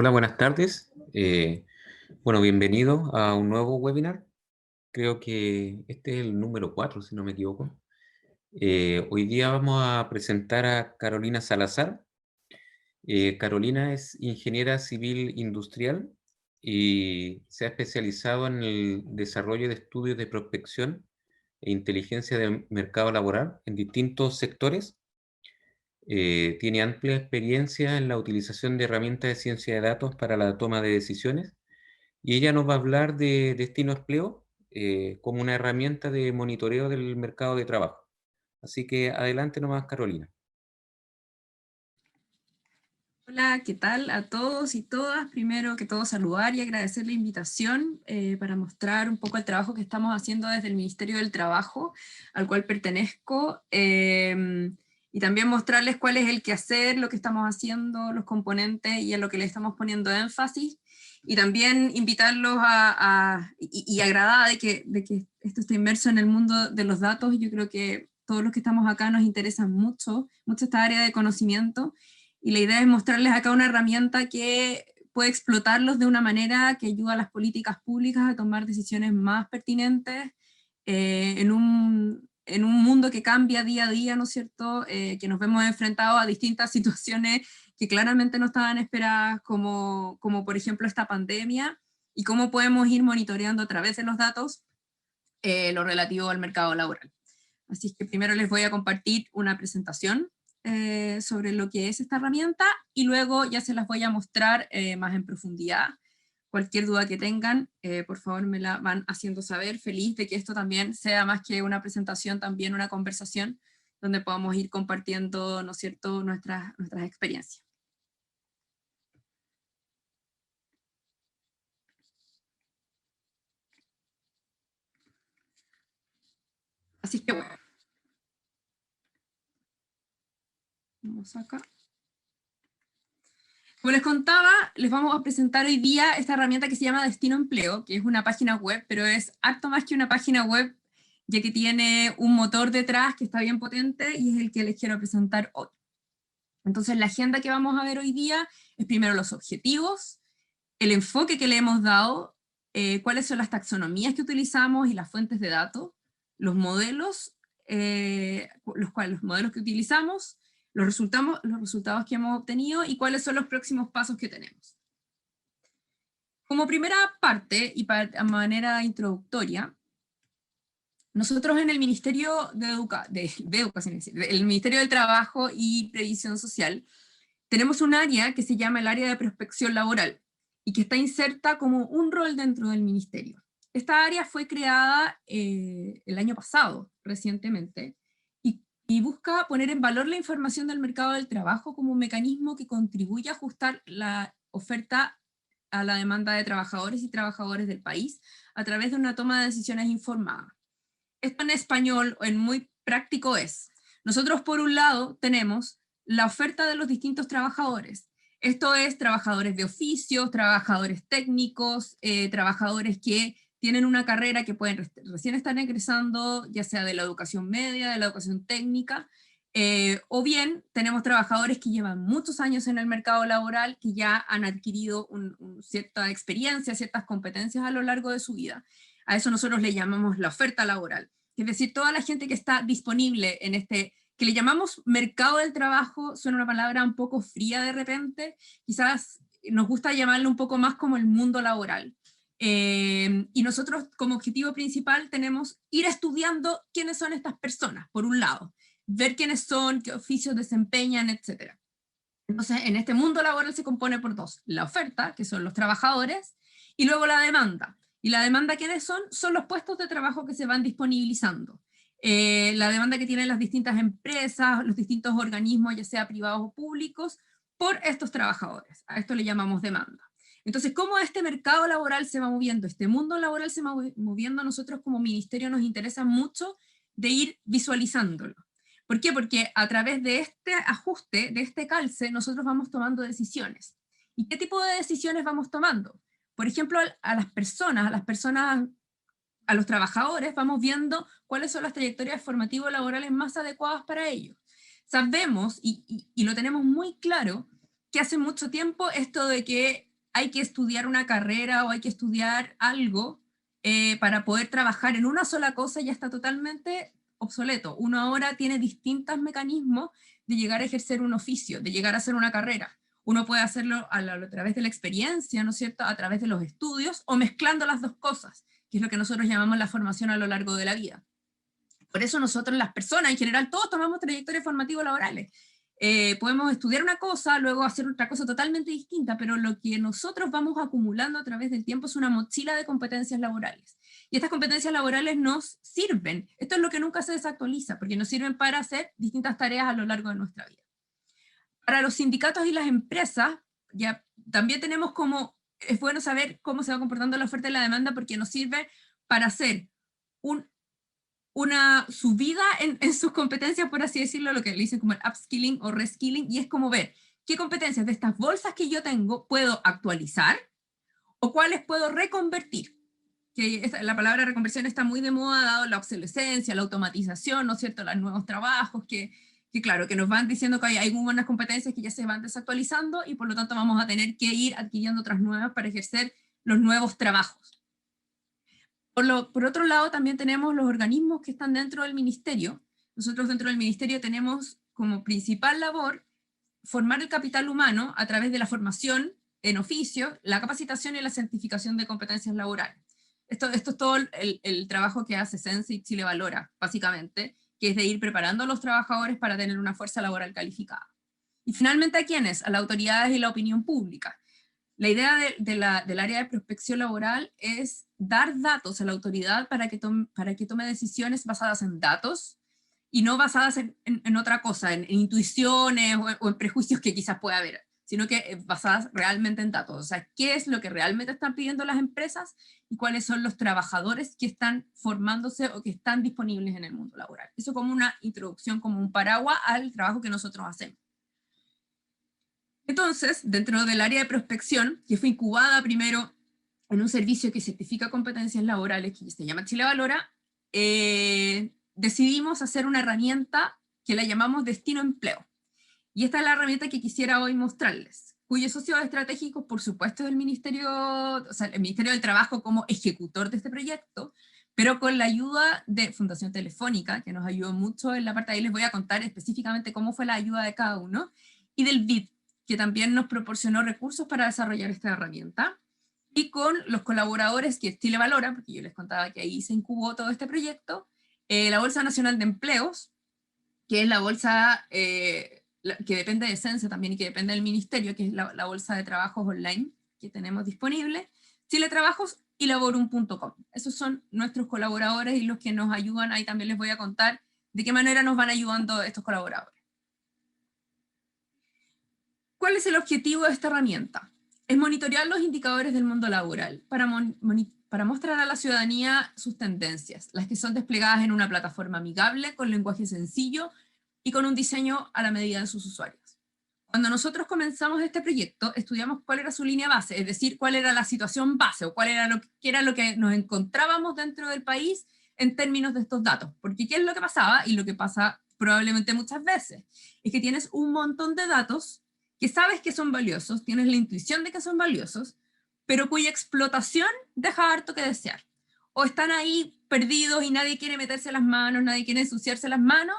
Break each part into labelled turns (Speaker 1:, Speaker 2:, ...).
Speaker 1: Hola, buenas tardes. Bueno, bienvenido a un nuevo webinar. Creo que este es el número 4, si no me equivoco. Hoy día vamos a presentar a Carolina Salazar. Carolina es ingeniera civil industrial y se ha especializado en el desarrollo de estudios de prospección e inteligencia del mercado laboral en distintos sectores. Tiene amplia experiencia en la utilización de herramientas de ciencia de datos para la toma de decisiones. Y ella nos va a hablar de Destino Empleo como una herramienta de monitoreo del mercado de trabajo. Así que adelante nomás, Carolina.
Speaker 2: Hola, ¿qué tal a todos y todas? Primero que todo saludar y agradecer la invitación para mostrar un poco el trabajo que estamos haciendo desde el Ministerio del Trabajo, al cual pertenezco, y también mostrarles cuál es el quehacer, lo que estamos haciendo, los componentes y en lo que le estamos poniendo énfasis, y también invitarlos y agradada de que esto esté inmerso en el mundo de los datos. Yo creo que todos los que estamos acá nos interesan mucho esta área de conocimiento, y la idea es mostrarles acá una herramienta que puede explotarlos de una manera que ayuda a las políticas públicas a tomar decisiones más pertinentes en un mundo que cambia día a día, ¿no es cierto? Que nos vemos enfrentados a distintas situaciones que claramente no estaban esperadas, como por ejemplo esta pandemia, y cómo podemos ir monitoreando a través de los datos lo relativo al mercado laboral. Así que primero les voy a compartir una presentación sobre lo que es esta herramienta, y luego ya se las voy a mostrar más en profundidad. Cualquier duda que tengan, por favor me la van haciendo saber. Feliz de que esto también sea más que una presentación, también una conversación, donde podamos ir compartiendo, ¿no es cierto?, nuestras experiencias. Así que bueno, vamos acá. Como les contaba, les vamos a presentar hoy día esta herramienta que se llama Destino Empleo, que es una página web, pero es harto más que una página web, ya que tiene un motor detrás que está bien potente y es el que les quiero presentar hoy. Entonces la agenda que vamos a ver hoy día es primero los objetivos, el enfoque que le hemos dado, cuáles son las taxonomías que utilizamos y las fuentes de datos, los modelos, los modelos que utilizamos, los resultados que hemos obtenido y cuáles son los próximos pasos que tenemos. Como primera parte, y a manera introductoria, nosotros en el Ministerio de Educación, el Ministerio del Trabajo y Previsión Social, tenemos un área que se llama el área de prospección laboral, y que está inserta como un rol dentro del ministerio. Esta área fue creada el año pasado, recientemente, y busca poner en valor la información del mercado del trabajo como un mecanismo que contribuye a ajustar la oferta a la demanda de trabajadores y trabajadoras del país a través de una toma de decisiones informada. Esto en español, en muy práctico, es: nosotros por un lado tenemos la oferta de los distintos trabajadores. Esto es trabajadores de oficios, trabajadores técnicos, trabajadores que tienen una carrera que pueden recién estar egresando, ya sea de la educación media, de la educación técnica, o bien tenemos trabajadores que llevan muchos años en el mercado laboral, que ya han adquirido cierta experiencia, ciertas competencias a lo largo de su vida. A eso nosotros le llamamos la oferta laboral. Es decir, toda la gente que está disponible en este, que le llamamos mercado del trabajo, suena una palabra un poco fría de repente, quizás nos gusta llamarlo un poco más como el mundo laboral. Y nosotros como objetivo principal tenemos ir estudiando quiénes son estas personas, por un lado, ver quiénes son, qué oficios desempeñan, etc. Entonces, en este mundo laboral se compone por dos: la oferta, que son los trabajadores, y luego la demanda. ¿Y la demanda quiénes son? Son los puestos de trabajo que se van disponibilizando. La demanda que tienen las distintas empresas, los distintos organismos, ya sea privados o públicos, por estos trabajadores. A esto le llamamos demanda. Entonces, ¿cómo este mercado laboral se va moviendo? Este mundo laboral se va moviendo. A nosotros como ministerio nos interesa mucho de ir visualizándolo. ¿Por qué? Porque a través de este ajuste, de este calce, nosotros vamos tomando decisiones. ¿Y qué tipo de decisiones vamos tomando? Por ejemplo, a los trabajadores, vamos viendo cuáles son las trayectorias formativo-laborales más adecuadas para ellos. Sabemos, y lo tenemos muy claro, que hace mucho tiempo esto de que hay que estudiar una carrera o hay que estudiar algo para poder trabajar en una sola cosa ya está totalmente obsoleto. Uno ahora tiene distintos mecanismos de llegar a ejercer un oficio, de llegar a hacer una carrera. Uno puede hacerlo a través de la experiencia, ¿no es cierto?, a través de los estudios, o mezclando las dos cosas, que es lo que nosotros llamamos la formación a lo largo de la vida. Por eso nosotros, las personas en general, todos tomamos trayectorias formativas laborales. Podemos estudiar una cosa, luego hacer otra cosa totalmente distinta, pero lo que nosotros vamos acumulando a través del tiempo es una mochila de competencias laborales. Y estas competencias laborales nos sirven. Esto es lo que nunca se desactualiza, porque nos sirven para hacer distintas tareas a lo largo de nuestra vida. Para los sindicatos y las empresas, ya también tenemos como, es bueno saber cómo se va comportando la oferta y la demanda, porque nos sirve para hacer una subida en sus competencias, por así decirlo, lo que le dicen como el upskilling o reskilling, y es como ver qué competencias de estas bolsas que yo tengo puedo actualizar o cuáles puedo reconvertir. Que la palabra reconversión está muy de moda, dado la obsolescencia, la automatización, ¿no es cierto?, los nuevos trabajos, que claro, que nos van diciendo que hay algunas competencias que ya se van desactualizando y por lo tanto vamos a tener que ir adquiriendo otras nuevas para ejercer los nuevos trabajos. Por otro lado, también tenemos los organismos que están dentro del ministerio. Nosotros dentro del ministerio tenemos como principal labor formar el capital humano a través de la formación en oficio, la capacitación y la certificación de competencias laborales. Esto es todo el trabajo que hace Sense y Chile Valora, básicamente, que es de ir preparando a los trabajadores para tener una fuerza laboral calificada. Y finalmente, ¿a quiénes? A las autoridades y la opinión pública. La idea del área de prospección laboral es dar datos a la autoridad para que tome decisiones basadas en datos y no basadas en otra cosa, en intuiciones o en prejuicios que quizás pueda haber, sino que basadas realmente en datos. O sea, qué es lo que realmente están pidiendo las empresas y cuáles son los trabajadores que están formándose o que están disponibles en el mundo laboral. Eso como una introducción, como un paraguas al trabajo que nosotros hacemos. Entonces, dentro del área de prospección, que fue incubada primero en un servicio que certifica competencias laborales, que se llama Chile Valora, decidimos hacer una herramienta que la llamamos Destino Empleo. Y esta es la herramienta que quisiera hoy mostrarles, cuyos socios estratégicos, por supuesto, es el Ministerio, o sea, el Ministerio del Trabajo como ejecutor de este proyecto, pero con la ayuda de Fundación Telefónica, que nos ayudó mucho en la parte de ahí, les voy a contar específicamente cómo fue la ayuda de cada uno, y del BID, que también nos proporcionó recursos para desarrollar esta herramienta, y con los colaboradores que Chile Valora, porque yo les contaba que ahí se incubó todo este proyecto, la Bolsa Nacional de Empleos, que es la bolsa que depende de Sense también y que depende del ministerio, que es la bolsa de trabajos online que tenemos disponible, Chile Trabajos y Laborum.com. Esos son nuestros colaboradores y los que nos ayudan. Ahí también les voy a contar de qué manera nos van ayudando estos colaboradores. ¿Cuál es el objetivo de esta herramienta? Es monitorear los indicadores del mundo laboral para mostrar a la ciudadanía sus tendencias, las que son desplegadas en una plataforma amigable, con lenguaje sencillo y con un diseño a la medida de sus usuarios. Cuando nosotros comenzamos este proyecto, estudiamos cuál era su línea base, es decir, cuál era la situación base o cuál era lo que nos encontrábamos dentro del país en términos de estos datos. Porque ¿qué es lo que pasaba? Y lo que pasa probablemente muchas veces, es que tienes un montón de datos que sabes que son valiosos, tienes la intuición de que son valiosos, pero cuya explotación deja harto que desear. O están ahí perdidos y nadie quiere meterse las manos, nadie quiere ensuciarse las manos,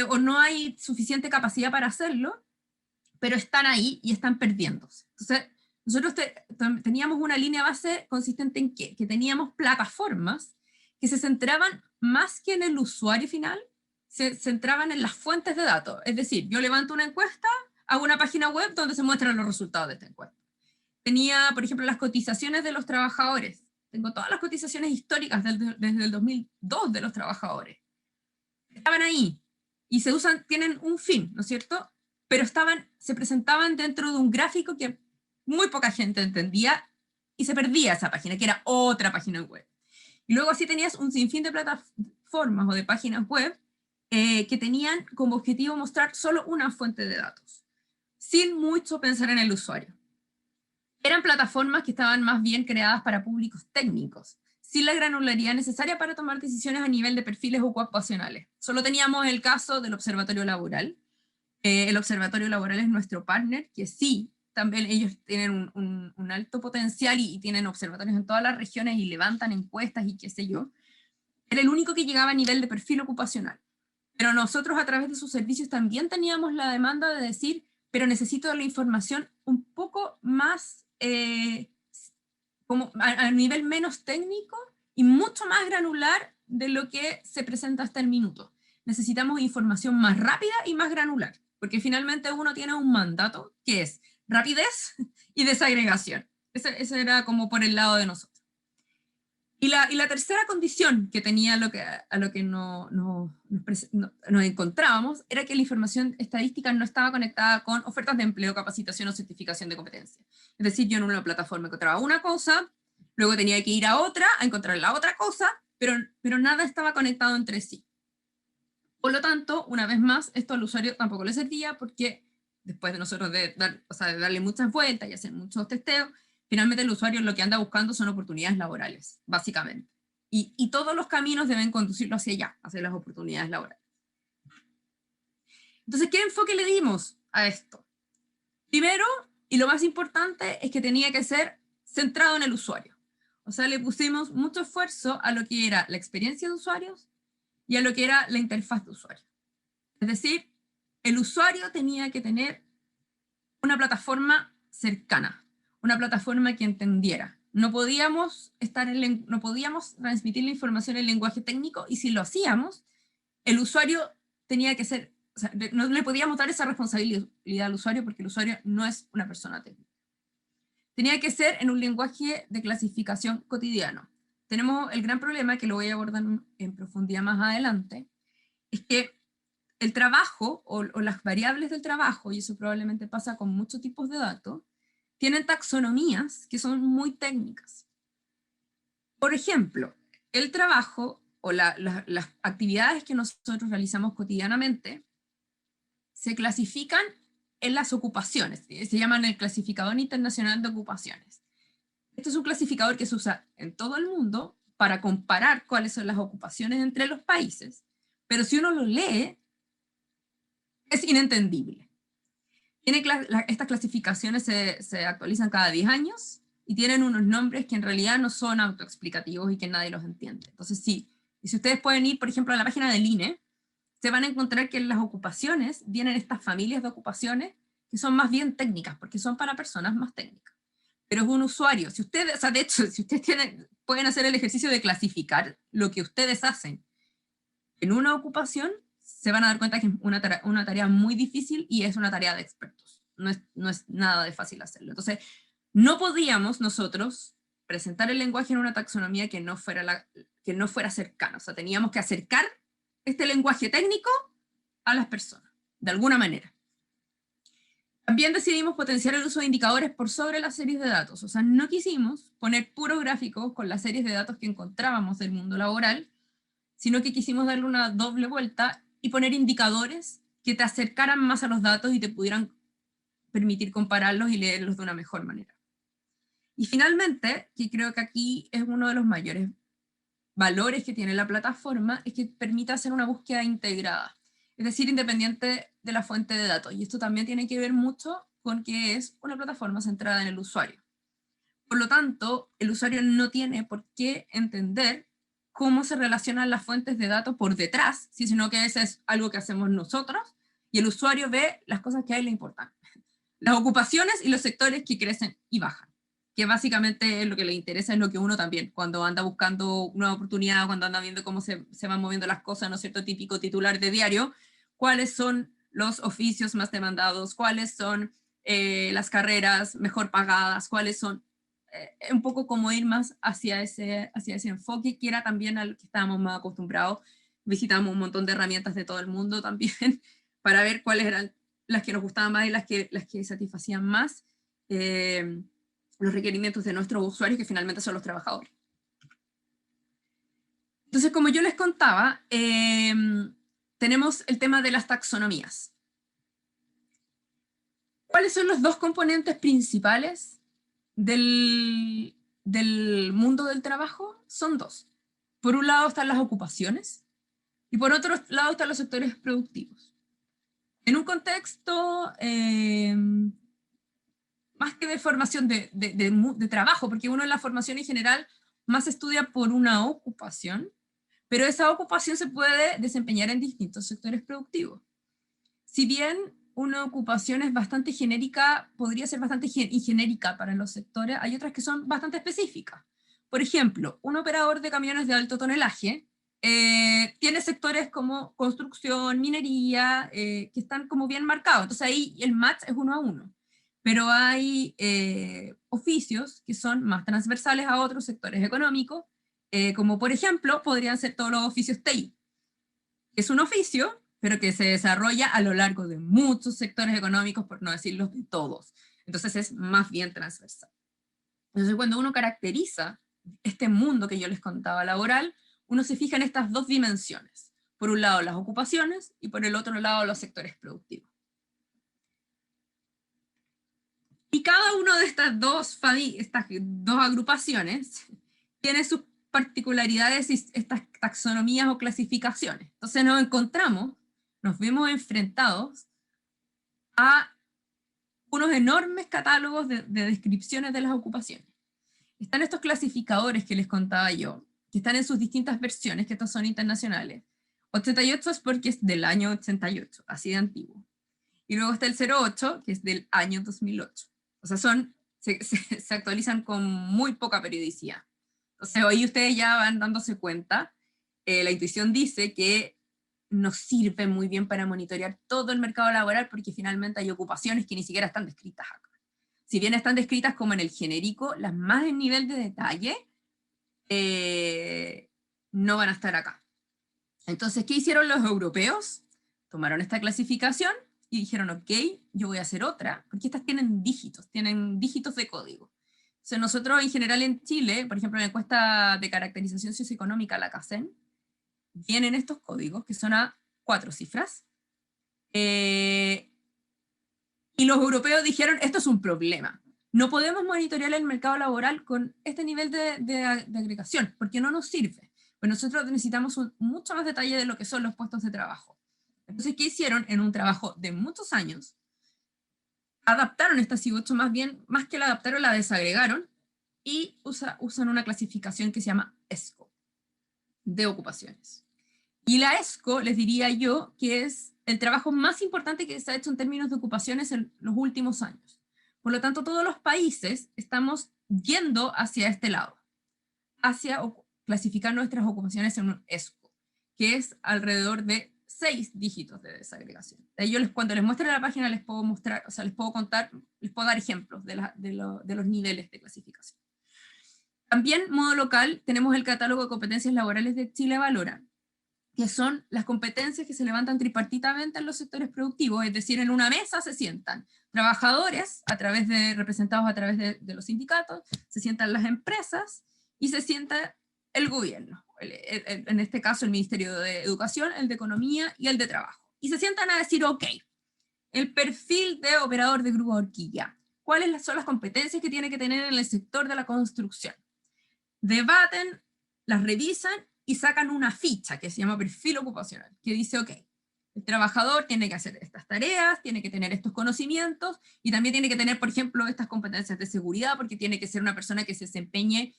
Speaker 2: o no hay suficiente capacidad para hacerlo, pero están ahí y están perdiéndose. Entonces, nosotros teníamos una línea base consistente en ¿qué? Que teníamos plataformas que se centraban más que en el usuario final, se centraban en las fuentes de datos. Es decir, yo levanto una encuesta, hago una página web donde se muestran los resultados de esta encuesta. Tenía, por ejemplo, las cotizaciones de los trabajadores. Tengo todas las cotizaciones históricas desde el 2002 de los trabajadores. Estaban ahí y tienen un fin, ¿no es cierto? Pero se presentaban dentro de un gráfico que muy poca gente entendía y se perdía esa página, que era otra página web. Y luego así tenías un sinfín de plataformas o de páginas web que tenían como objetivo mostrar solo una fuente de datos, sin mucho pensar en el usuario. Eran plataformas que estaban más bien creadas para públicos técnicos, sin la granularidad necesaria para tomar decisiones a nivel de perfiles ocupacionales. Solo teníamos el caso del Observatorio Laboral. El Observatorio Laboral es nuestro partner, que sí también ellos tienen un alto potencial y tienen observatorios en todas las regiones y levantan encuestas y qué sé yo, era el único que llegaba a nivel de perfil ocupacional. Pero nosotros a través de sus servicios también teníamos la demanda de decir, pero necesito la información un poco más, como a nivel menos técnico y mucho más granular de lo que se presenta hasta el minuto. Necesitamos información más rápida y más granular, porque finalmente uno tiene un mandato que es rapidez y desagregación. Ese era como por el lado de nosotros. Y la tercera condición que tenía a lo que nos encontrábamos era que la información estadística no estaba conectada con ofertas de empleo, capacitación o certificación de competencia. Es decir, yo en una plataforma encontraba una cosa, luego tenía que ir a otra a encontrar la otra cosa, pero nada estaba conectado entre sí. Por lo tanto, una vez más, esto al usuario tampoco le servía porque después de nosotros de darle muchas vueltas y hacer muchos testeos, finalmente el usuario lo que anda buscando son oportunidades laborales, básicamente. Y todos los caminos deben conducirlo hacia allá, hacia las oportunidades laborales. Entonces, ¿qué enfoque le dimos a esto? Primero, y lo más importante, es que tenía que ser centrado en el usuario. O sea, le pusimos mucho esfuerzo a lo que era la experiencia de usuarios y a lo que era la interfaz de usuario. Es decir, el usuario tenía que tener una plataforma cercana, una plataforma que entendiera. No podíamos transmitir la información en lenguaje técnico, y si lo hacíamos, el usuario tenía que ser, o sea, no le podíamos dar esa responsabilidad al usuario porque el usuario no es una persona técnica. Tenía que ser en un lenguaje de clasificación cotidiano. Tenemos el gran problema, que lo voy a abordar en profundidad más adelante, es que el trabajo o las variables del trabajo, y eso probablemente pasa con muchos tipos de datos, tienen taxonomías que son muy técnicas. Por ejemplo, el trabajo o las actividades que nosotros realizamos cotidianamente se clasifican en las ocupaciones, se llaman el Clasificador Internacional de Ocupaciones. Este es un clasificador que se usa en todo el mundo para comparar cuáles son las ocupaciones entre los países, pero si uno lo lee, es inentendible. Estas clasificaciones se actualizan cada 10 años y tienen unos nombres que en realidad no son autoexplicativos y que nadie los entiende. Entonces sí, y si ustedes pueden ir, por ejemplo, a la página del INE, se van a encontrar que en las ocupaciones vienen estas familias de ocupaciones que son más bien técnicas, porque son para personas más técnicas. Pero es un usuario, si ustedes, o sea, de hecho, si ustedes pueden hacer el ejercicio de clasificar lo que ustedes hacen en una ocupación, se van a dar cuenta que es una tarea muy difícil y es una tarea de expertos. No es nada de fácil hacerlo. Entonces, no podíamos nosotros presentar el lenguaje en una taxonomía que no fuera cercana. O sea, teníamos que acercar este lenguaje técnico a las personas, de alguna manera. También decidimos potenciar el uso de indicadores por sobre las series de datos. O sea, no quisimos poner puros gráficos con las series de datos que encontrábamos del mundo laboral, sino que quisimos darle una doble vuelta y poner indicadores que te acercaran más a los datos y te pudieran permitir compararlos y leerlos de una mejor manera. Y finalmente, que creo que aquí es uno de los mayores valores que tiene la plataforma, es que permite hacer una búsqueda integrada, es decir, independiente de la fuente de datos. Y esto también tiene que ver mucho con que es una plataforma centrada en el usuario. Por lo tanto, el usuario no tiene por qué entender cómo se relacionan las fuentes de datos por detrás, sino que eso es algo que hacemos nosotros, y el usuario ve las cosas que a él le importan. Las ocupaciones y los sectores que crecen y bajan, que básicamente lo que le interesa es lo que uno también, cuando anda buscando una oportunidad, cuando anda viendo cómo se van moviendo las cosas, ¿no es cierto?, típico titular de diario, cuáles son los oficios más demandados, cuáles son las carreras mejor pagadas, cuáles son, un poco como ir más hacia ese enfoque, que era también al que estábamos más acostumbrados. Visitamos un montón de herramientas de todo el mundo también, para ver cuáles eran las que nos gustaban más y las que satisfacían más los requerimientos de nuestros usuarios, que finalmente son los trabajadores. Entonces, como yo les contaba, tenemos el tema de las taxonomías. ¿Cuáles son los dos componentes principales del mundo del trabajo? Son dos. Por un lado están las ocupaciones y por otro lado están los sectores productivos. En un contexto más que de formación de trabajo, porque uno en la formación en general más estudia por una ocupación, pero esa ocupación se puede desempeñar en distintos sectores productivos. Si bien una ocupación es bastante genérica, podría ser bastante genérica para los sectores, hay otras que son bastante específicas. Por ejemplo, un operador de camiones de alto tonelaje tiene sectores como construcción, minería, que están como bien marcados. Entonces ahí el match es 1 a 1. Pero hay oficios que son más transversales a otros sectores económicos, como por ejemplo podrían ser todos los oficios TI. Es un oficio, pero que se desarrolla a lo largo de muchos sectores económicos, por no decirlo de todos. Entonces es más bien transversal. Entonces cuando uno caracteriza este mundo que yo les contaba laboral, uno se fija en estas dos dimensiones. Por un lado las ocupaciones y por el otro lado los sectores productivos. Y cada una de estas dos agrupaciones tiene sus particularidades y estas taxonomías o clasificaciones. Entonces nos vemos enfrentados a unos enormes catálogos de descripciones de las ocupaciones. Están estos clasificadores que les contaba yo, que están en sus distintas versiones, que estos son internacionales. 88 es porque es del año 88, así de antiguo. Y luego está el 08, que es del año 2008. O sea, se actualizan con muy poca periodicidad. Entonces, hoy ustedes ya van dándose cuenta, la intuición dice que nos sirve muy bien para monitorear todo el mercado laboral, porque finalmente hay ocupaciones que ni siquiera están descritas acá. Si bien están descritas como en el genérico, las más en nivel de detalle no van a estar acá. Entonces, ¿qué hicieron los europeos? Tomaron esta clasificación y dijeron, ok, yo voy a hacer otra, porque estas tienen dígitos de código. O sea, nosotros en general en Chile, por ejemplo, en la encuesta de caracterización socioeconómica, la CACEN, vienen estos códigos que son a 4 cifras, y los europeos dijeron, esto es un problema. No podemos monitorear el mercado laboral con este nivel de agregación, porque no nos sirve. Pues nosotros necesitamos mucho más detalle de lo que son los puestos de trabajo. Entonces, ¿qué hicieron? En un trabajo de muchos años, adaptaron esta CIB8, más que la adaptaron, la desagregaron, y usan una clasificación que se llama ESCO, de ocupaciones. Y la ESCO, les diría yo, que es el trabajo más importante que se ha hecho en términos de ocupaciones en los últimos años. Por lo tanto, todos los países estamos yendo hacia este lado, hacia clasificar nuestras ocupaciones en un ESCO, que es alrededor de 6 dígitos de desagregación. Cuando les muestre la página les puedo mostrar, o sea, les puedo contar, les puedo dar ejemplos de los niveles de clasificación. También, modo local, tenemos el catálogo de competencias laborales de Chile Valora, que son las competencias que se levantan tripartitamente en los sectores productivos, es decir, en una mesa se sientan trabajadores, representados a través de los sindicatos, se sientan las empresas, y se sienta el gobierno, en este caso el Ministerio de Educación, el de Economía y el de Trabajo. Y se sientan a decir, ok, el perfil de operador de grúa horquilla, ¿cuáles son las competencias que tiene que tener en el sector de la construcción? Debaten, las revisan y sacan una ficha que se llama perfil ocupacional, que dice, ok, el trabajador tiene que hacer estas tareas, tiene que tener estos conocimientos, y también tiene que tener, por ejemplo, estas competencias de seguridad, porque tiene que ser una persona que se desempeñe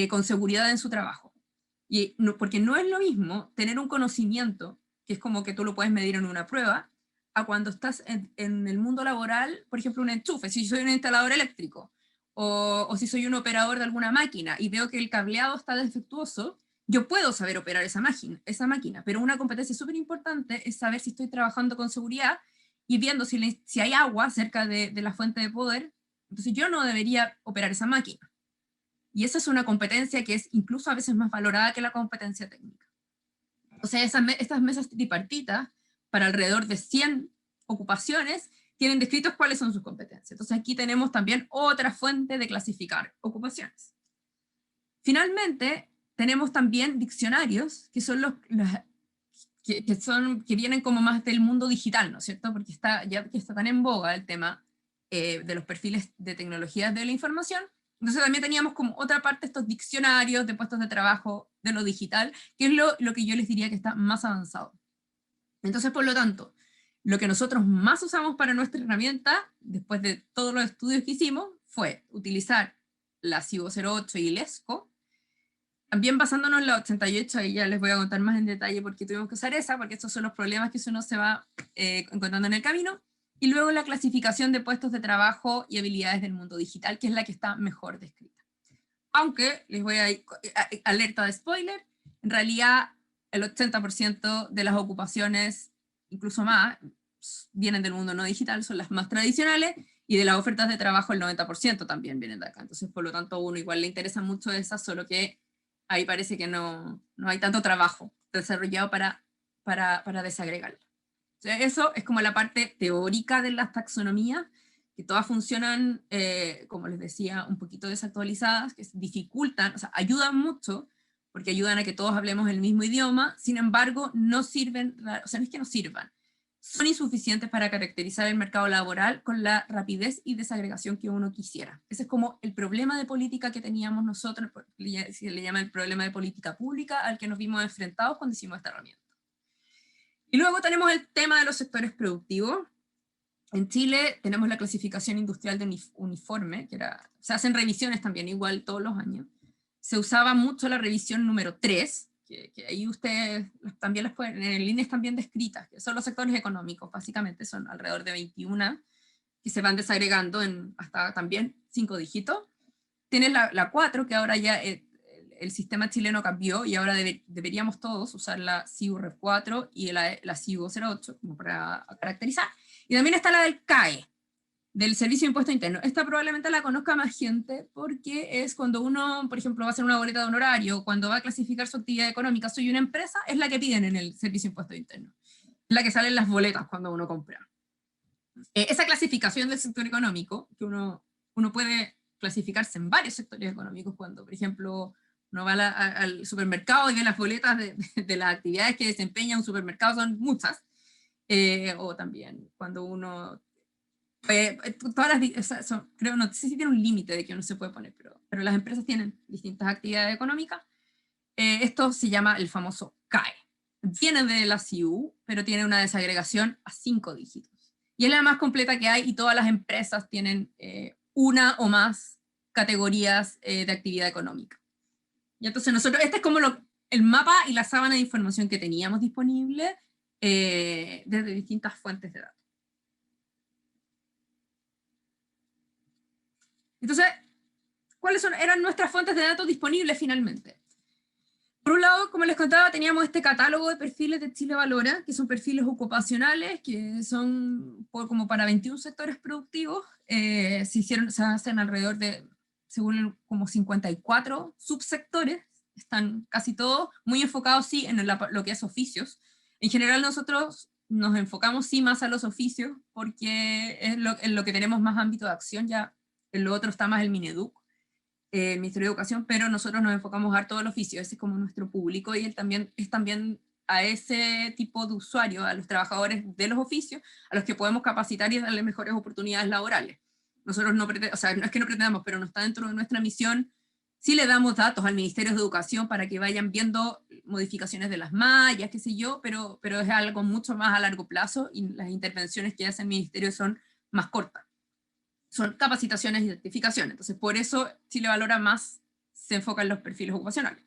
Speaker 2: con seguridad en su trabajo. Porque no es lo mismo tener un conocimiento, que es como que tú lo puedes medir en una prueba, a cuando estás en el mundo laboral, por ejemplo, un enchufe, si soy un instalador eléctrico, o si soy un operador de alguna máquina, y veo que el cableado está defectuoso, yo puedo saber operar esa máquina, pero una competencia súper importante es saber si estoy trabajando con seguridad, y viendo si hay agua cerca de la fuente de poder, entonces yo no debería operar esa máquina. Y esa es una competencia que es incluso a veces más valorada que la competencia técnica. O sea, estas mesas tripartitas, para alrededor de 100 ocupaciones, tienen descritos cuáles son sus competencias. Entonces aquí tenemos también otra fuente de clasificar ocupaciones. Finalmente, tenemos también diccionarios, que son que vienen como más del mundo digital, ¿no es cierto? Porque ya que está tan en boga el tema de los perfiles de tecnologías de la información. Entonces también teníamos como otra parte estos diccionarios de puestos de trabajo de lo digital, que es lo que yo les diría que está más avanzado. Entonces, por lo tanto, Lo que nosotros más usamos para nuestra herramienta, después de todos los estudios que hicimos, fue utilizar la CIBO 08 y el ESCO, también basándonos en la 88, y ya les voy a contar más en detalle por qué tuvimos que usar esa, porque estos son los problemas que uno se va encontrando en el camino, y luego la clasificación de puestos de trabajo y habilidades del mundo digital, que es la que está mejor descrita. Aunque, les voy a alerta de spoiler, en realidad el 80% de las ocupaciones, incluso más, vienen del mundo no digital, son las más tradicionales, y de las ofertas de trabajo el 90% también vienen de acá. Entonces, por lo tanto, a uno igual le interesa mucho esas, solo que ahí parece que no hay tanto trabajo desarrollado para desagregarlo. O sea, eso es como la parte teórica de las taxonomías, que todas funcionan, como les decía, un poquito desactualizadas, que dificultan, o sea, ayudan mucho, porque ayudan a que todos hablemos el mismo idioma, sin embargo, no sirven, o sea, no es que no sirvan, son insuficientes para caracterizar el mercado laboral con la rapidez y desagregación que uno quisiera. Ese es como el problema de política que teníamos nosotros, se le llama el problema de política pública al que nos vimos enfrentados cuando hicimos esta herramienta. Y luego tenemos el tema de los sectores productivos. En Chile tenemos la clasificación industrial de uniforme, se hacen revisiones también, igual todos los años. Se usaba mucho la revisión número 3, que ahí ustedes también las pueden, en líneas también descritas, que son los sectores económicos, básicamente son alrededor de 21, que se van desagregando en hasta también 5 dígitos. Tienes la 4, que ahora ya el sistema chileno cambió, y ahora deberíamos todos usar la CIU 4 y la CIU 08, como para caracterizar. Y también está la del CAE, del Servicio de Impuesto Interno. Esta probablemente la conozca más gente, porque es cuando uno, por ejemplo, va a hacer una boleta de honorario, cuando va a clasificar su actividad económica, soy una empresa, es la que piden en el Servicio de Impuesto Interno. Es la que sale en las boletas cuando uno compra. Esa clasificación del sector económico, que uno puede clasificarse en varios sectores económicos, cuando, por ejemplo, uno va al supermercado y ve las boletas de las actividades que desempeña un supermercado, son muchas. O también cuando uno todas creo, no sé si tiene un límite de que uno se puede poner, pero las empresas tienen distintas actividades económicas. Esto se llama el famoso CAE. Viene de la CIU, pero tiene una desagregación a 5 dígitos. Y es la más completa que hay, y todas las empresas tienen una o más categorías de actividad económica. Y entonces nosotros, este es como el mapa y la sábana de información que teníamos disponible desde distintas fuentes de datos. Entonces, ¿cuáles eran nuestras fuentes de datos disponibles finalmente? Por un lado, como les contaba, teníamos este catálogo de perfiles de Chile Valora, que son perfiles ocupacionales, que son como para 21 sectores productivos. Se hacen alrededor de, según como 54 subsectores, están casi todos muy enfocados, sí, en lo que es oficios. En general nosotros nos enfocamos, sí, más a los oficios, porque es en lo que tenemos más ámbito de acción. Ya en lo otro está más el Mineduc, el Ministerio de Educación, pero nosotros nos enfocamos harto al oficio, ese es como nuestro público, y él también es también a ese tipo de usuarios, a los trabajadores de los oficios, a los que podemos capacitar y darle mejores oportunidades laborales. Nosotros no pretendemos, o sea, no es que no pretendamos, pero no está dentro de nuestra misión. Sí le damos datos al Ministerio de Educación para que vayan viendo modificaciones de las mallas, qué sé yo, pero es algo mucho más a largo plazo, y las intervenciones que hace el Ministerio son más cortas. Son capacitaciones y certificaciones. Entonces, por eso Chile Valora más se enfoca en los perfiles ocupacionales.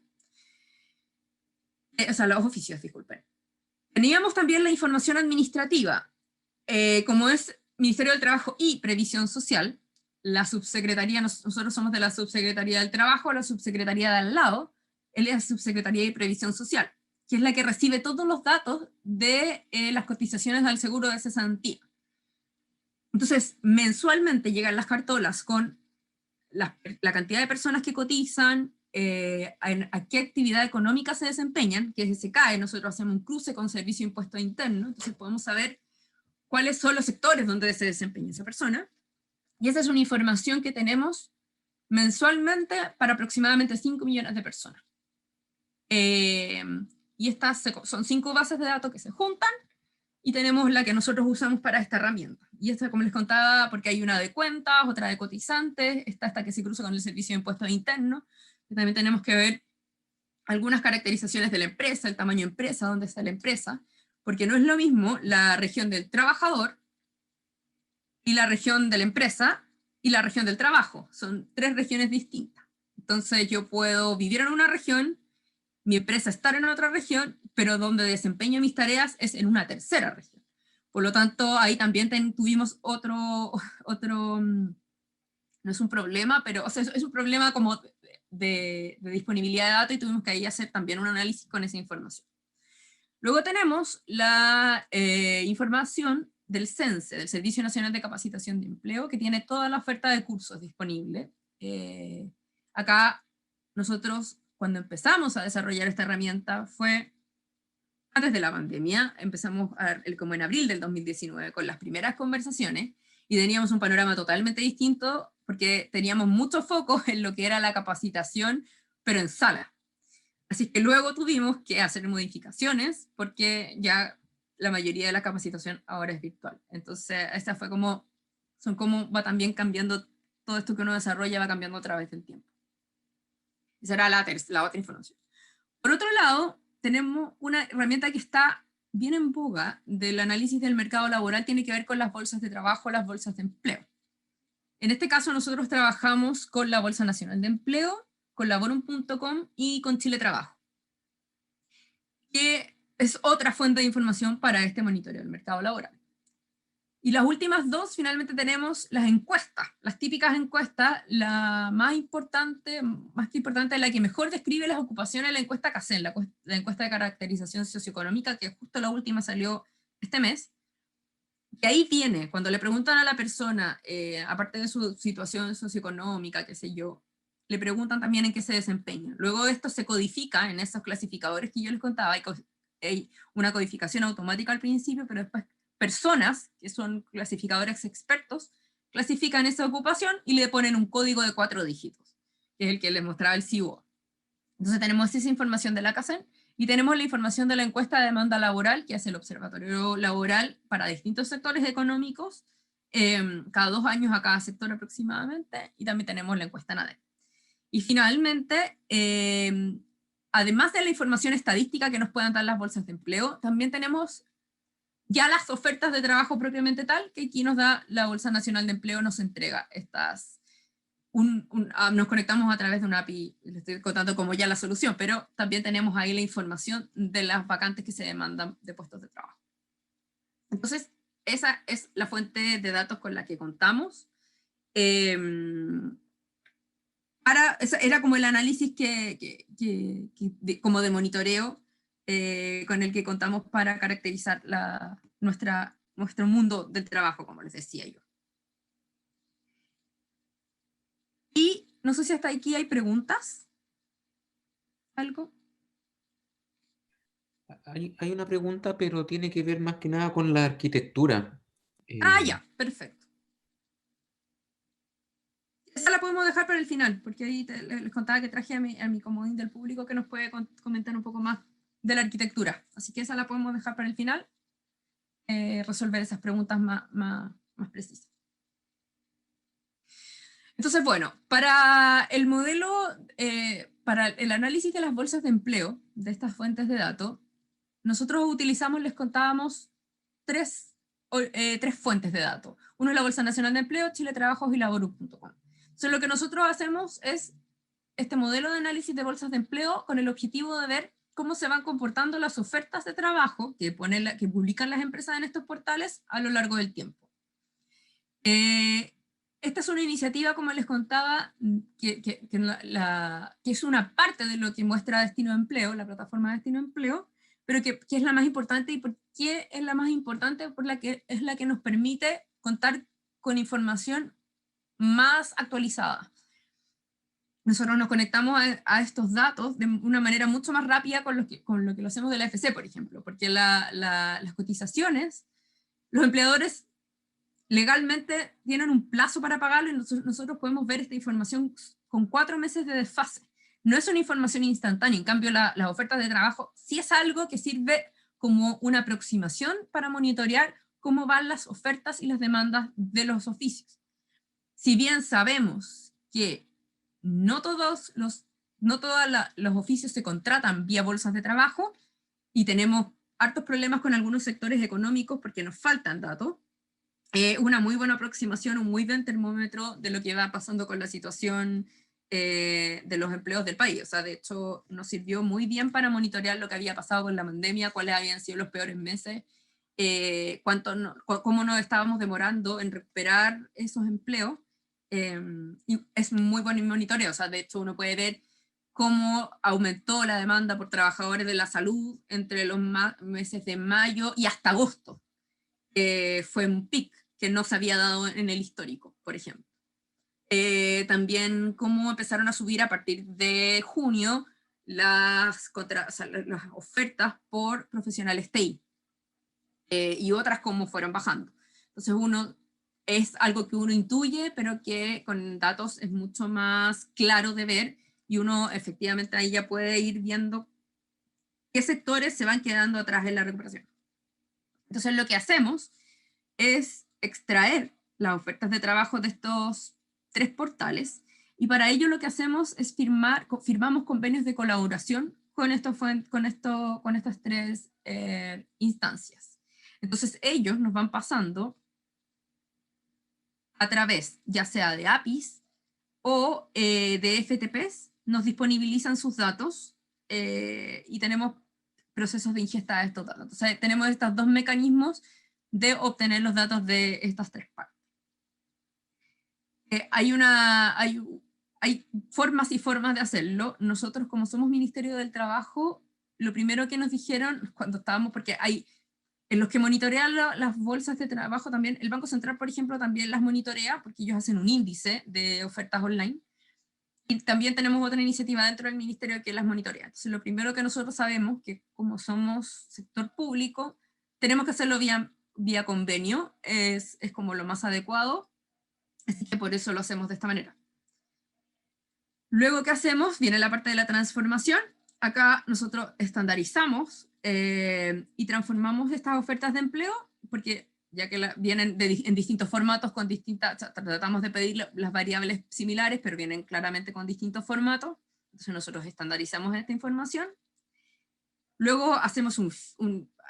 Speaker 2: O sea, los oficios, disculpen. Teníamos también la información administrativa. Como es Ministerio del Trabajo y Previsión Social, la subsecretaría, nosotros somos de la Subsecretaría del Trabajo, la subsecretaría de al lado, él es la Subsecretaría de Previsión Social, que es la que recibe todos los datos de las cotizaciones al seguro de cesantía. Entonces, mensualmente llegan las cartolas con la cantidad de personas que cotizan, a qué actividad económica se desempeñan, que es ese CAE. Nosotros hacemos un cruce con Servicio de Impuesto Interno, entonces podemos saber cuáles son los sectores donde se desempeña esa persona. Y esa es una información que tenemos mensualmente para aproximadamente 5 millones de personas. Y estas son 5 bases de datos que se juntan, y tenemos la que nosotros usamos para esta herramienta. Y esta, como les contaba, porque hay una de cuentas, otra de cotizantes, está esta que se cruza con el Servicio de Impuestos Internos, que también tenemos que ver algunas caracterizaciones de la empresa, el tamaño de empresa, dónde está la empresa, porque no es lo mismo la región del trabajador y la región de la empresa y la región del trabajo. Son tres regiones distintas. Entonces yo puedo vivir en una región, mi empresa estar en otra región, pero donde desempeño mis tareas es en una tercera región. Por lo tanto, ahí también tuvimos otro, no es un problema, pero o sea, es un problema como de disponibilidad de datos, y tuvimos que ahí hacer también un análisis con esa información. Luego tenemos la información del CENSE, del Servicio Nacional de Capacitación de Empleo, que tiene toda la oferta de cursos disponible. Acá nosotros, cuando empezamos a desarrollar esta herramienta, fue antes de la pandemia, empezamos como en abril del 2019 con las primeras conversaciones, y teníamos un panorama totalmente distinto, porque teníamos mucho foco en lo que era la capacitación, pero en sala. Así que luego tuvimos que hacer modificaciones, porque ya la mayoría de la capacitación ahora es virtual. Entonces, esta fue son como va también cambiando, todo esto que uno desarrolla va cambiando a través del tiempo. Esa era la otra información. Por otro lado, tenemos una herramienta que está bien en boga del análisis del mercado laboral, tiene que ver con las bolsas de trabajo, las bolsas de empleo. En este caso nosotros trabajamos con la Bolsa Nacional de Empleo, con Laborum.com y con Chile Trabajo, que es otra fuente de información para este monitoreo del mercado laboral. Y las últimas dos, finalmente tenemos las encuestas, las típicas encuestas. La más que importante, la que mejor describe las ocupaciones, la encuesta CACEN, la encuesta de caracterización socioeconómica, que justo la última salió este mes. Y ahí viene, cuando le preguntan a la persona, aparte de su situación socioeconómica, qué sé yo, le preguntan también en qué se desempeña. Luego esto se codifica en esos clasificadores que yo les contaba. Hay una codificación automática al principio, pero después personas, que son clasificadores expertos, clasifican esa ocupación y le ponen un código de 4 dígitos, que es el que les mostraba el CIO. Entonces tenemos esa información de la CACEN, y tenemos la información de la encuesta de demanda laboral, que hace el Observatorio Laboral para distintos sectores económicos, cada 2 años a cada sector aproximadamente, y también tenemos la encuesta NADE. Y finalmente, además de la información estadística que nos puedan dar las bolsas de empleo, también tenemos ya las ofertas de trabajo propiamente tal, que aquí nos da la Bolsa Nacional de Empleo, nos entrega estas, nos conectamos a través de una API, les estoy contando como ya la solución, pero también tenemos ahí la información de las vacantes que se demandan de puestos de trabajo. Entonces, esa es la fuente de datos con la que contamos. Era como el análisis como de monitoreo con el que contamos para caracterizar nuestro mundo del trabajo, como les decía yo. Y no sé si hasta aquí hay preguntas. ¿Algo?
Speaker 1: Hay una pregunta, pero tiene que ver más que nada con la arquitectura.
Speaker 2: Ya, perfecto. Esa la podemos dejar para el final, porque ahí les contaba que traje a mi comodín del público que nos puede comentar un poco más de la arquitectura. Así que esa la podemos dejar para el final, resolver esas preguntas más precisas. Entonces, bueno, para el modelo, para el análisis de las bolsas de empleo, de estas fuentes de datos, nosotros utilizamos, les contábamos, tres fuentes de datos. Uno es la Bolsa Nacional de Empleo, Chile Trabajos y Laborum.com. Entonces, lo que nosotros hacemos es este modelo de análisis de bolsas de empleo con el objetivo de ver cómo se van comportando las ofertas de trabajo que publican las empresas en estos portales a lo largo del tiempo. Esta es una iniciativa, como les contaba, que es una parte de lo que muestra Destino Empleo, la plataforma Destino Empleo, pero que es la más importante. ¿Y por qué es la más importante? Porque es la que nos permite contar con información más actualizada. Nosotros nos conectamos a estos datos de una manera mucho más rápida con lo que lo hacemos de la AFC, por ejemplo, porque las cotizaciones, los empleadores legalmente tienen un plazo para pagarlo, y nosotros podemos ver esta información con 4 meses de desfase. No es una información instantánea. En cambio, las ofertas de trabajo sí es algo que sirve como una aproximación para monitorear cómo van las ofertas y las demandas de los oficios. Si bien sabemos que no todos los oficios se contratan vía bolsas de trabajo, y tenemos hartos problemas con algunos sectores económicos porque nos faltan datos. Una muy buena aproximación, un muy buen termómetro de lo que va pasando con la situación de los empleos del país. O sea, de hecho, nos sirvió muy bien para monitorear lo que había pasado con la pandemia, cuáles habían sido los peores meses, cómo nos estábamos demorando en recuperar esos empleos. Y es muy buen monitoreo. O sea, de hecho, uno puede ver cómo aumentó la demanda por trabajadores de la salud entre los meses de mayo y hasta agosto. Fue un pic que no se había dado en el histórico, por ejemplo. También cómo empezaron a subir a partir de junio las ofertas por profesionales TI, y otras cómo fueron bajando. Entonces es algo que uno intuye, pero que con datos es mucho más claro de ver, y uno efectivamente ahí ya puede ir viendo qué sectores se van quedando atrás en la recuperación. Entonces lo que hacemos es extraer las ofertas de trabajo de estos 3 portales, y para ello lo que hacemos es firmamos convenios de colaboración con estas 3 instancias. Entonces ellos nos van pasando a través ya sea de APIs o de FTPs, nos disponibilizan sus datos, y tenemos procesos de ingesta de estos datos. Entonces tenemos estos 2 mecanismos de obtener los datos de estas 3 partes. Hay formas y formas de hacerlo. Nosotros, como somos Ministerio del Trabajo, lo primero que nos dijeron cuando estábamos, porque hay en los que monitorean las bolsas de trabajo también, el Banco Central, por ejemplo, también las monitorea, porque ellos hacen un índice de ofertas online, y también tenemos otra iniciativa dentro del ministerio que las monitorea. Entonces, lo primero que nosotros sabemos, que como somos sector público, tenemos que hacerlo vía convenio, es como lo más adecuado, así que por eso lo hacemos de esta manera. Luego, ¿qué hacemos? Viene la parte de la transformación. Acá nosotros estandarizamos y transformamos estas ofertas de empleo, porque ya que vienen en distintos formatos, tratamos de pedir las variables similares, pero vienen claramente con distintos formatos. Entonces nosotros estandarizamos esta información. Luego hacemos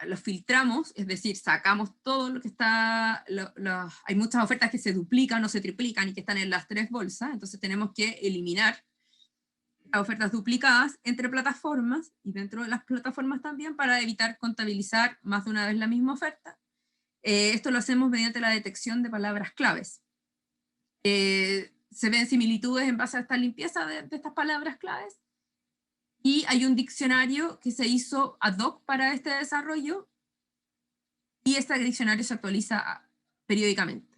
Speaker 2: los filtramos, es decir, sacamos todo lo que está, hay muchas ofertas que se duplican o se triplican y que están en las 3 bolsas, entonces tenemos que eliminar las ofertas duplicadas entre plataformas y dentro de las plataformas también, para evitar contabilizar más de una vez la misma oferta. Esto lo hacemos mediante la detección de palabras claves. Se ven similitudes en base a esta limpieza de estas palabras claves, y hay un diccionario que se hizo ad hoc para este desarrollo, y este diccionario se actualiza periódicamente.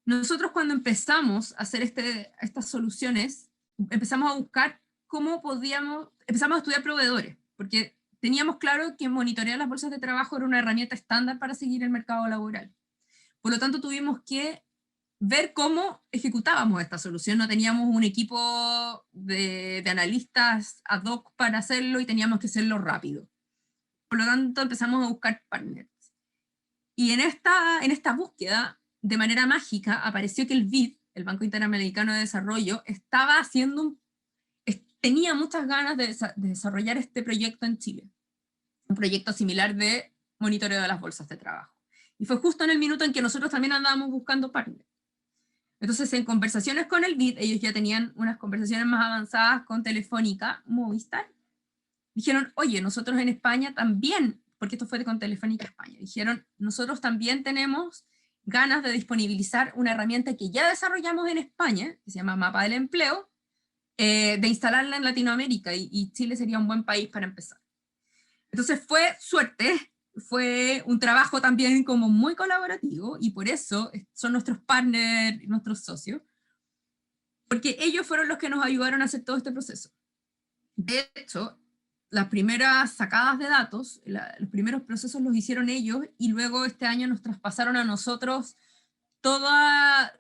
Speaker 2: Nosotros, cuando empezamos a hacer estas soluciones, empezamos a buscar empezamos a estudiar proveedores, porque teníamos claro que monitorear las bolsas de trabajo era una herramienta estándar para seguir el mercado laboral. Por lo tanto, tuvimos que ver cómo ejecutábamos esta solución. No teníamos un equipo de analistas ad hoc para hacerlo, y teníamos que hacerlo rápido. Por lo tanto, empezamos a buscar partners. Y en esta búsqueda, de manera mágica, apareció que el BID, el Banco Interamericano de Desarrollo, tenía muchas ganas de desarrollar este proyecto en Chile. Un proyecto similar de monitoreo de las bolsas de trabajo. Y fue justo en el minuto en que nosotros también andábamos buscando partners. Entonces, en conversaciones con el BID, ellos ya tenían unas conversaciones más avanzadas con Telefónica, Movistar. Dijeron, oye, nosotros en España también, porque esto fue con Telefónica España, dijeron, nosotros también tenemos ganas de disponibilizar una herramienta que ya desarrollamos en España, que se llama Mapa del Empleo, de instalarla en Latinoamérica, y Chile sería un buen país para empezar. Entonces fue suerte, fue un trabajo también como muy colaborativo, y por eso son nuestros partners, nuestros socios, porque ellos fueron los que nos ayudaron a hacer todo este proceso. De hecho, las primeras sacadas de datos, los primeros procesos los hicieron ellos, y luego este año nos traspasaron a nosotros todo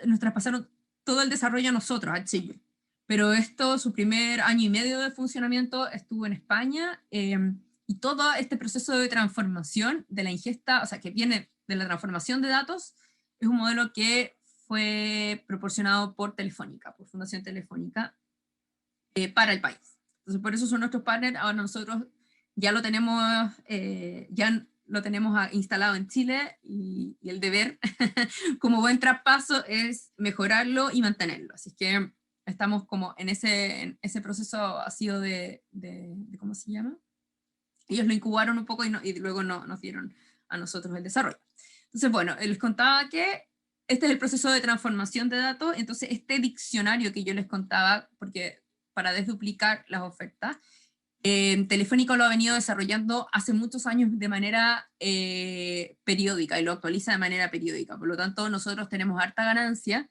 Speaker 2: el desarrollo a nosotros, a Chile. Pero su primer año y medio de funcionamiento estuvo en España, y todo este proceso de transformación de la ingesta, o sea, que viene de la transformación de datos, es un modelo que fue proporcionado por Telefónica, por Fundación Telefónica, para el país. Entonces, por eso son nuestros partners. Ahora nosotros ya lo tenemos, instalado en Chile y el deber, como buen traspaso, es mejorarlo y mantenerlo. Así que estamos como en ese proceso ha sido de ¿cómo se llama? Ellos lo incubaron un poco y luego nos dieron a nosotros el desarrollo. Entonces, bueno, les contaba que este es el proceso de transformación de datos. Entonces, este diccionario que yo les contaba, porque para desduplicar las ofertas, Telefónica lo ha venido desarrollando hace muchos años de manera periódica y lo actualiza de manera periódica. Por lo tanto, nosotros tenemos harta ganancia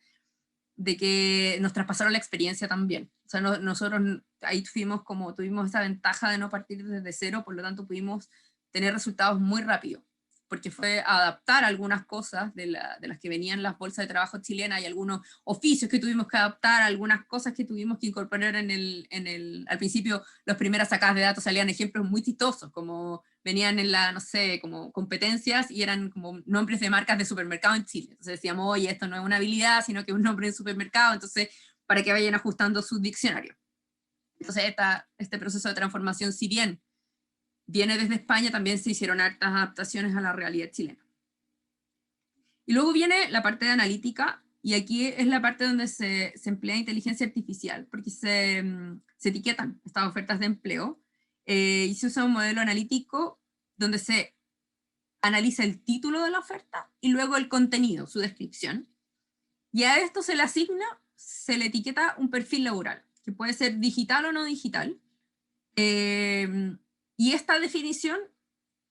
Speaker 2: de que nos traspasaron la experiencia también. O sea, nosotros ahí tuvimos esa ventaja de no partir desde cero, por lo tanto pudimos tener resultados muy rápido, porque fue adaptar algunas cosas de las que venían las bolsas de trabajo chilenas, y algunos oficios que tuvimos que adaptar, algunas cosas que tuvimos que incorporar al principio, las primeras sacadas de datos salían ejemplos muy chistosos, como venían no sé, como competencias y eran como nombres de marcas de supermercado en Chile. Entonces decíamos, oye, esto no es una habilidad, sino que es un nombre de supermercado, entonces para que vayan ajustando su diccionario. Entonces este proceso de transformación, si bien viene desde España, también se hicieron hartas adaptaciones a la realidad chilena. Y luego viene la parte de analítica, y aquí es la parte donde se emplea inteligencia artificial, porque se etiquetan estas ofertas de empleo, y se usa un modelo analítico donde se analiza el título de la oferta y luego el contenido, su descripción. Y a esto se le etiqueta un perfil laboral, que puede ser digital o no digital. Y esta definición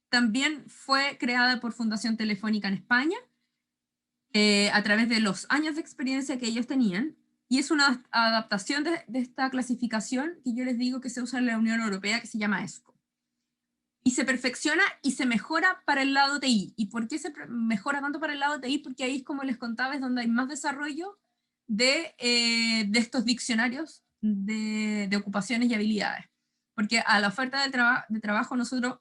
Speaker 2: también fue creada por Fundación Telefónica en España, a través de los años de experiencia que ellos tenían, y es una adaptación de esta clasificación que yo les digo que se usa en la Unión Europea, que se llama ESCO. Y se perfecciona y se mejora para el lado TI. ¿Y por qué se mejora tanto para el lado TI? Porque ahí, como les contaba, es donde hay más desarrollo de estos diccionarios de ocupaciones y habilidades. Porque a la oferta de trabajo nosotros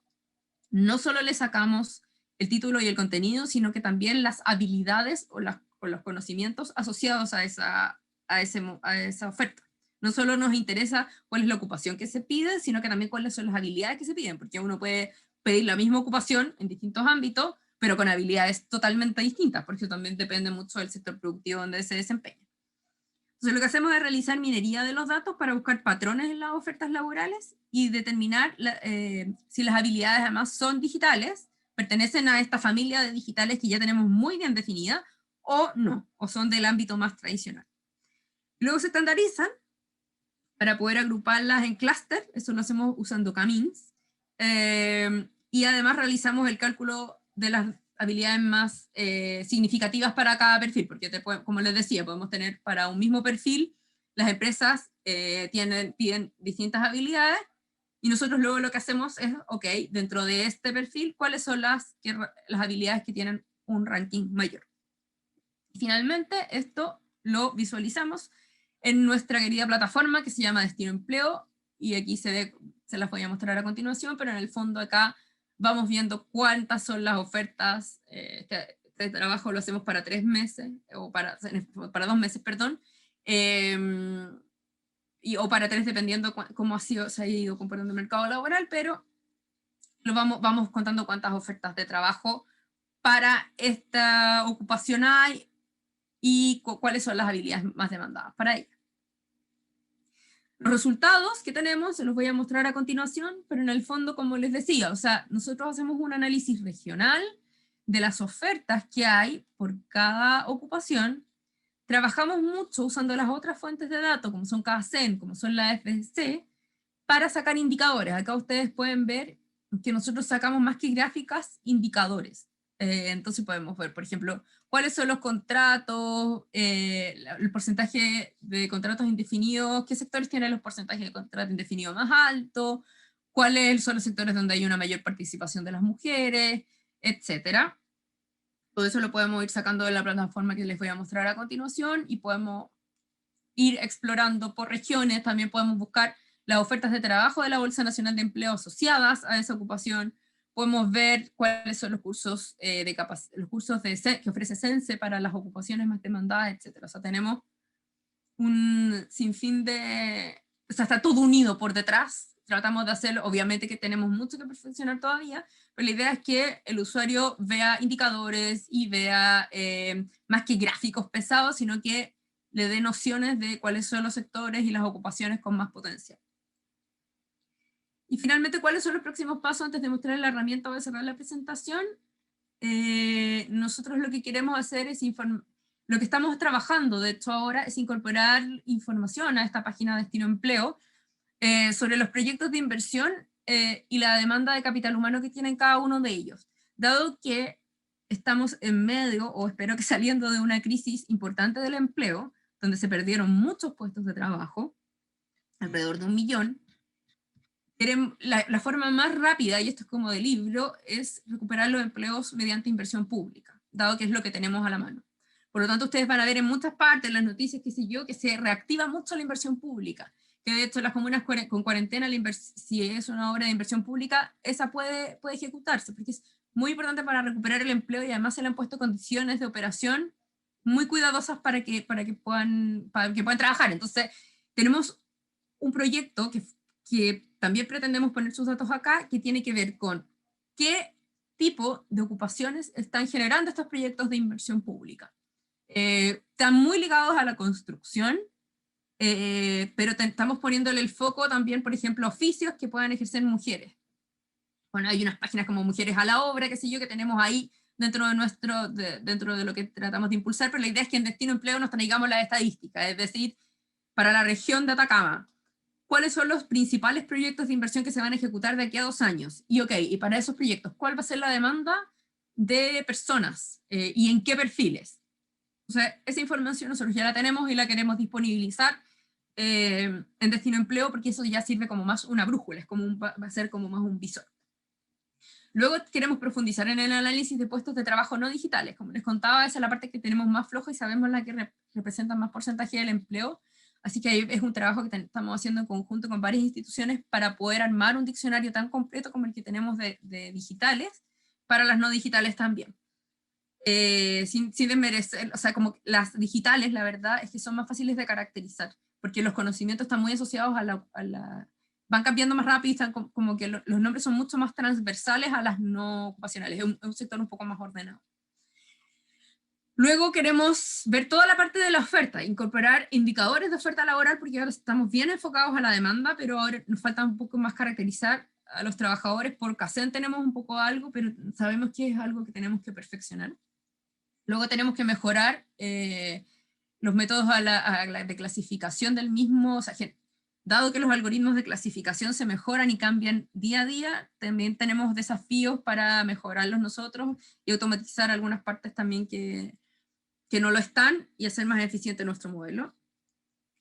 Speaker 2: no solo le sacamos el título y el contenido, sino que también las habilidades o los conocimientos asociados a esa oferta. No solo nos interesa cuál es la ocupación que se pide, sino que también cuáles son las habilidades que se piden, porque uno puede pedir la misma ocupación en distintos ámbitos, pero con habilidades totalmente distintas, porque eso también depende mucho del sector productivo donde se desempeña. Entonces, lo que hacemos es realizar minería de los datos para buscar patrones en las ofertas laborales y determinar si las habilidades además son digitales, pertenecen a esta familia de digitales que ya tenemos muy bien definida, o no, o son del ámbito más tradicional. Luego se estandarizan para poder agruparlas en clúster, eso lo hacemos usando Camins, y además realizamos el cálculo de las habilidades más significativas para cada perfil, porque como les decía, podemos tener para un mismo perfil, las empresas piden distintas habilidades, y nosotros luego lo que hacemos es, ok, dentro de este perfil, ¿cuáles son las habilidades que tienen un ranking mayor? Y finalmente, esto lo visualizamos en nuestra querida plataforma que se llama Destino Empleo, y aquí se las voy a mostrar a continuación, pero en el fondo acá vamos viendo cuántas son las ofertas. Este trabajo lo hacemos para 3 meses, o para 2 meses, perdón, o para 3, dependiendo cómo se ha ido comportando el mercado laboral, pero vamos contando cuántas ofertas de trabajo para esta ocupación hay, y cuáles son las habilidades más demandadas para ella. Los resultados que tenemos se los voy a mostrar a continuación, pero en el fondo, como les decía, o sea, nosotros hacemos un análisis regional de las ofertas que hay por cada ocupación, trabajamos mucho usando las otras fuentes de datos, como son CACEN, como son la FSC, para sacar indicadores. Acá ustedes pueden ver que nosotros sacamos, más que gráficas, indicadores. Entonces podemos ver, por ejemplo, cuáles son los contratos, el porcentaje de contratos indefinidos, qué sectores tienen los porcentajes de contratos indefinidos más altos, cuáles son los sectores donde hay una mayor participación de las mujeres, etcétera. Todo eso lo podemos ir sacando de la plataforma que les voy a mostrar a continuación, y podemos ir explorando por regiones. También podemos buscar las ofertas de trabajo de la Bolsa Nacional de Empleo asociadas a esa ocupación. Podemos ver cuáles son los cursos, que ofrece Sense para las ocupaciones más demandadas, etc. O sea, tenemos un sinfín de sea, está todo unido por detrás. Tratamos de hacerlo, obviamente que tenemos mucho que perfeccionar todavía, pero la idea es que el usuario vea indicadores y vea más que gráficos pesados, sino que le dé nociones de cuáles son los sectores y las ocupaciones con más potencia. Y finalmente, ¿cuáles son los próximos pasos antes de mostrar la herramienta o de cerrar la presentación? Nosotros lo que queremos hacer es lo que estamos trabajando, de hecho ahora, es incorporar información a esta página de Destino Empleo sobre los proyectos de inversión y la demanda de capital humano que tienen cada uno de ellos. Dado que estamos en medio, o espero que saliendo de una crisis importante del empleo, donde se perdieron muchos puestos de trabajo, alrededor de 1 millón, la forma más rápida, y esto es como de libro, es recuperar los empleos mediante inversión pública, dado que es lo que tenemos a la mano. Por lo tanto, ustedes van a ver en muchas partes, en las noticias, qué sé yo, que se reactiva mucho la inversión pública, que de hecho las comunas con cuarentena, si es una obra de inversión pública, esa puede ejecutarse, porque es muy importante para recuperar el empleo, y además se le han puesto condiciones de operación muy cuidadosas para que puedan trabajar. Entonces, tenemos un proyecto que también pretendemos poner sus datos acá, que tiene que ver con qué tipo de ocupaciones están generando estos proyectos de inversión pública. Están muy ligados a la construcción, pero estamos poniéndole el foco también, por ejemplo, oficios que puedan ejercer mujeres. Bueno, hay unas páginas como Mujeres a la Obra, qué sé yo, que tenemos ahí dentro de lo que tratamos de impulsar, pero la idea es que en Destino Empleo nos traigamos las estadísticas, es decir, para la región de Atacama, ¿cuáles son los principales proyectos de inversión que se van a ejecutar de aquí a 2 años? Y y para esos proyectos, ¿cuál va a ser la demanda de personas? ¿Y en qué perfiles? O sea, esa información nosotros ya la tenemos y la queremos disponibilizar en Destino Empleo, porque eso ya sirve como más una brújula, va a ser como más un visor. Luego queremos profundizar en el análisis de puestos de trabajo no digitales. Como les contaba, esa es la parte que tenemos más floja y sabemos la que representa más porcentaje del empleo. Así que ahí es un trabajo que estamos haciendo en conjunto con varias instituciones para poder armar un diccionario tan completo como el que tenemos de digitales, para las no digitales también. Sin desmerecer, o sea, como las digitales, la verdad es que son más fáciles de caracterizar, porque los conocimientos están muy asociados van cambiando más rápido, están como que los nombres son mucho más transversales a las no ocupacionales, es un sector un poco más ordenado. Luego queremos ver toda la parte de la oferta, incorporar indicadores de oferta laboral, porque ahora estamos bien enfocados a la demanda, pero ahora nos falta un poco más caracterizar a los trabajadores. Por CACEN tenemos un poco algo, pero sabemos que es algo que tenemos que perfeccionar. Luego tenemos que mejorar los métodos de clasificación del mismo, o sea, dado que los algoritmos de clasificación se mejoran y cambian día a día, también tenemos desafíos para mejorarlos nosotros y automatizar algunas partes también que no lo están y hacer más eficiente nuestro modelo.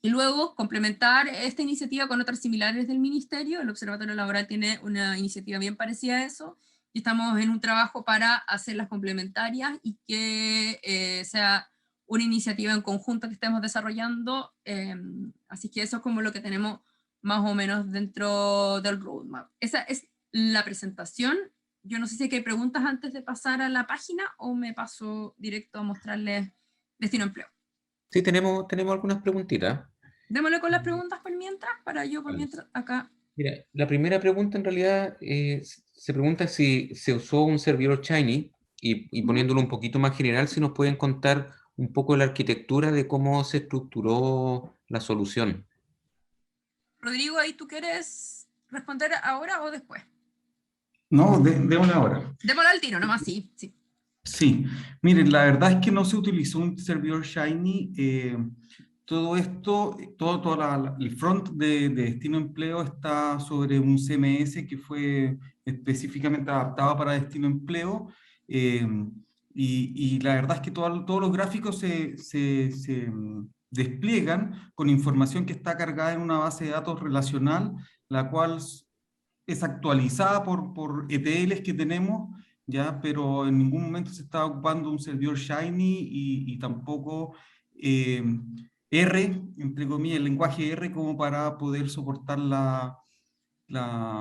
Speaker 2: Y luego complementar esta iniciativa con otras similares del Ministerio. El Observatorio Laboral tiene una iniciativa bien parecida a eso, y estamos en un trabajo para hacerlas complementarias y que sea una iniciativa en conjunto que estemos desarrollando. Así que eso es como lo que tenemos más o menos dentro del roadmap. Esa es la presentación. Yo no sé si hay preguntas antes de pasar a la página o me paso directo a mostrarles Destino Empleo.
Speaker 1: Sí, tenemos algunas preguntitas.
Speaker 2: Démosle con las preguntas por
Speaker 1: Vale.
Speaker 2: mientras acá.
Speaker 1: Mira, la primera pregunta en realidad se pregunta si se usó un servidor Shiny y poniéndolo un poquito más general, si nos pueden contar un poco la arquitectura de cómo se estructuró la solución.
Speaker 2: Rodrigo, ¿ahí tú quieres responder ahora o después?
Speaker 3: No, démosle ahora.
Speaker 2: Démosle al tiro, nomás sí.
Speaker 3: Sí, miren, la verdad es que no se utilizó un servidor Shiny. Todo esto, el front de Destino Empleo está sobre un CMS que fue específicamente adaptado para Destino Empleo. eh, y la verdad es que todos los gráficos se despliegan con información que está cargada en una base de datos relacional, la cual es actualizada por ETLs que tenemos, ¿ya? Pero en ningún momento se está ocupando un servidor Shiny y tampoco eh, R, entre comillas, el lenguaje R como para poder soportar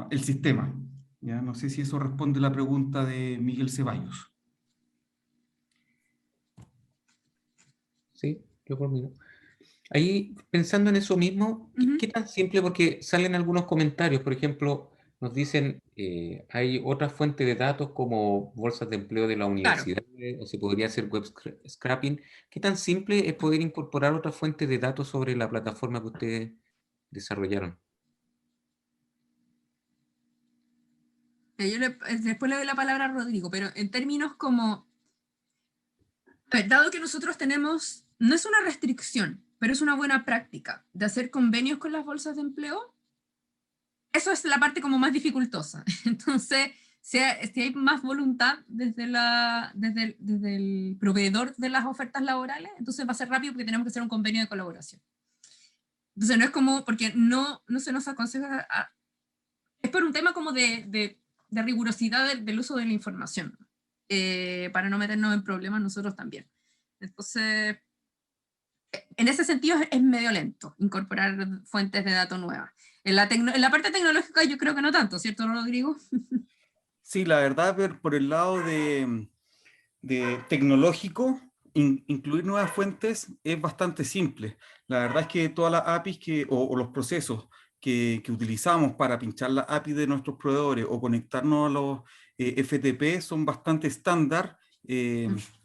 Speaker 3: el sistema. ¿Ya? No sé si eso responde a la pregunta de Miguel Ceballos.
Speaker 1: Sí, yo por mí. Ahí, pensando en eso mismo,
Speaker 2: Ujú.
Speaker 1: ¿qué tan simple? Porque salen algunos comentarios, por ejemplo, nos dicen, hay otra fuente de datos como bolsas de empleo de la
Speaker 2: Claro.
Speaker 1: universidad, o se podría hacer web scraping. ¿Qué tan simple es poder incorporar otra fuente de datos sobre la plataforma que ustedes desarrollaron?
Speaker 2: Después le doy la palabra a Rodrigo, pero en términos como, a ver, dado que nosotros tenemos, no es una restricción, pero es una buena práctica de hacer convenios con las bolsas de empleo, eso es la parte como más dificultosa. Entonces, si hay más voluntad desde el proveedor de las ofertas laborales, entonces va a ser rápido porque tenemos que hacer un convenio de colaboración. Entonces no es como, porque no se nos aconseja, es por un tema como de rigurosidad del uso de la información, para no meternos en problemas nosotros también. Entonces, en ese sentido es medio lento incorporar fuentes de datos nuevas. En la parte tecnológica yo creo que no tanto, ¿cierto, Rodrigo?
Speaker 3: Sí, la verdad, por el lado de tecnológico, incluir nuevas fuentes es bastante simple. La verdad es que todas las APIs o los procesos que utilizamos para pinchar la API de nuestros proveedores o conectarnos a los FTP son bastante estándar,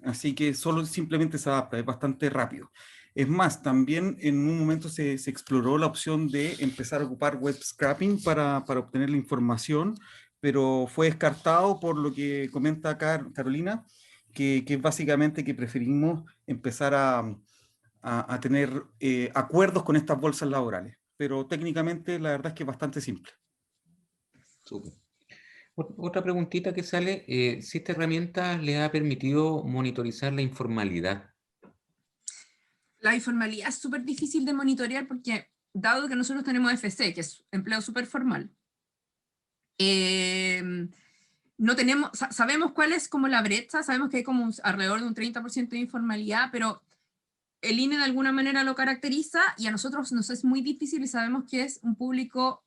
Speaker 3: así que solo simplemente se adapta, es bastante rápido. Es más, también en un momento se exploró la opción de empezar a ocupar web scraping para obtener la información, pero fue descartado por lo que comenta Carolina, que es básicamente que preferimos empezar a tener acuerdos con estas bolsas laborales. Pero técnicamente la verdad es que es bastante simple.
Speaker 1: Súper. Otra preguntita que sale, si esta herramienta le ha permitido monitorizar la informalidad.
Speaker 2: La informalidad es súper difícil de monitorear porque, dado que nosotros tenemos FC, que es empleo súper formal, no tenemos, sabemos cuál es como la brecha, sabemos que hay como alrededor de un 30% de informalidad, pero el INE de alguna manera lo caracteriza y a nosotros nos es muy difícil y sabemos que es un público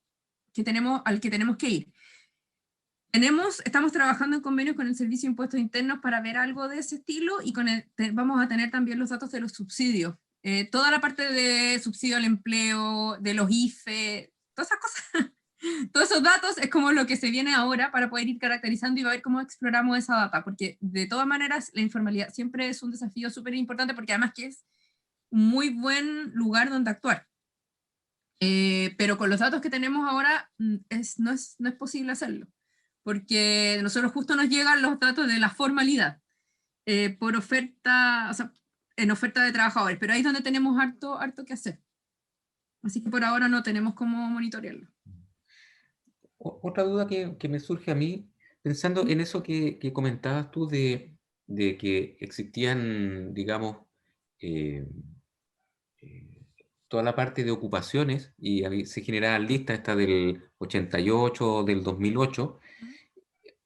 Speaker 2: al que tenemos que ir. Estamos trabajando en convenios con el Servicio de Impuestos Internos para ver algo de ese estilo y vamos a tener también los datos de los subsidios. Toda la parte de subsidio al empleo, de los IFE, todas esas cosas, todos esos datos es como lo que se viene ahora para poder ir caracterizando y ver cómo exploramos esa data, porque de todas maneras la informalidad siempre es un desafío súper importante porque además que es un muy buen lugar donde actuar. Pero con los datos que tenemos ahora no es posible hacerlo, porque nosotros justo nos llegan los datos de la formalidad por oferta, o sea, en oferta de trabajadores, pero ahí es donde tenemos harto que hacer. Así que por ahora no tenemos cómo monitorearlo.
Speaker 1: Otra duda que me surge a mí, pensando en eso que comentabas tú de que existían, digamos, eh, eh, toda la parte de ocupaciones y se generaban listas, esta del 88, del 2008.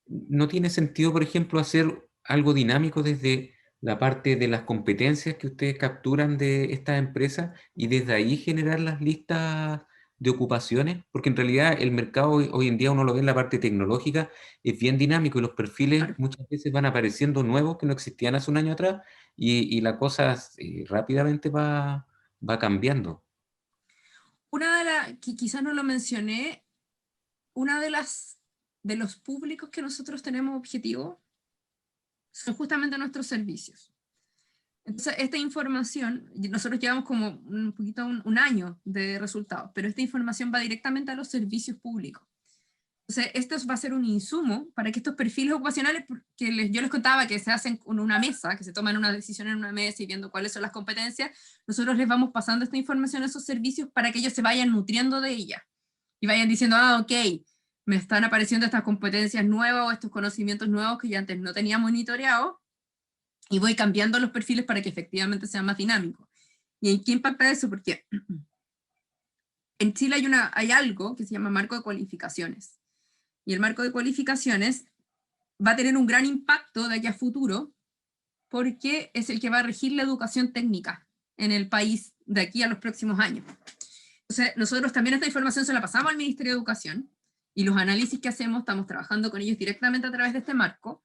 Speaker 1: ¿No tiene sentido, por ejemplo, hacer algo dinámico desde la parte de las competencias que ustedes capturan de estas empresas y desde ahí generar las listas de ocupaciones? Porque en realidad el mercado hoy en día, uno lo ve en la parte tecnológica, es bien dinámico y los perfiles
Speaker 2: Claro.
Speaker 1: muchas veces van apareciendo nuevos que no existían hace un año atrás y la cosa rápidamente va cambiando.
Speaker 2: Una de las, que quizás no lo mencioné, una de los públicos que nosotros tenemos objetivo son justamente nuestros servicios. Entonces, esta información, nosotros llevamos como un poquito un año de resultados, pero esta información va directamente a los servicios públicos. Entonces, esto va a ser un insumo para que estos perfiles ocupacionales, que yo les contaba que se hacen con una mesa, que se toman una decisión en una mesa y viendo cuáles son las competencias, nosotros les vamos pasando esta información a esos servicios para que ellos se vayan nutriendo de ella y vayan diciendo, ok, me están apareciendo estas competencias nuevas o estos conocimientos nuevos que yo antes no tenía monitoreado, y voy cambiando los perfiles para que efectivamente sean más dinámicos. ¿Y en qué impacta eso? Porque en Chile hay algo que se llama marco de cualificaciones. Y el marco de cualificaciones va a tener un gran impacto de aquí a futuro porque es el que va a regir la educación técnica en el país de aquí a los próximos años. Entonces, nosotros también esta información se la pasamos al Ministerio de Educación y los análisis que hacemos, estamos trabajando con ellos directamente a través de este marco,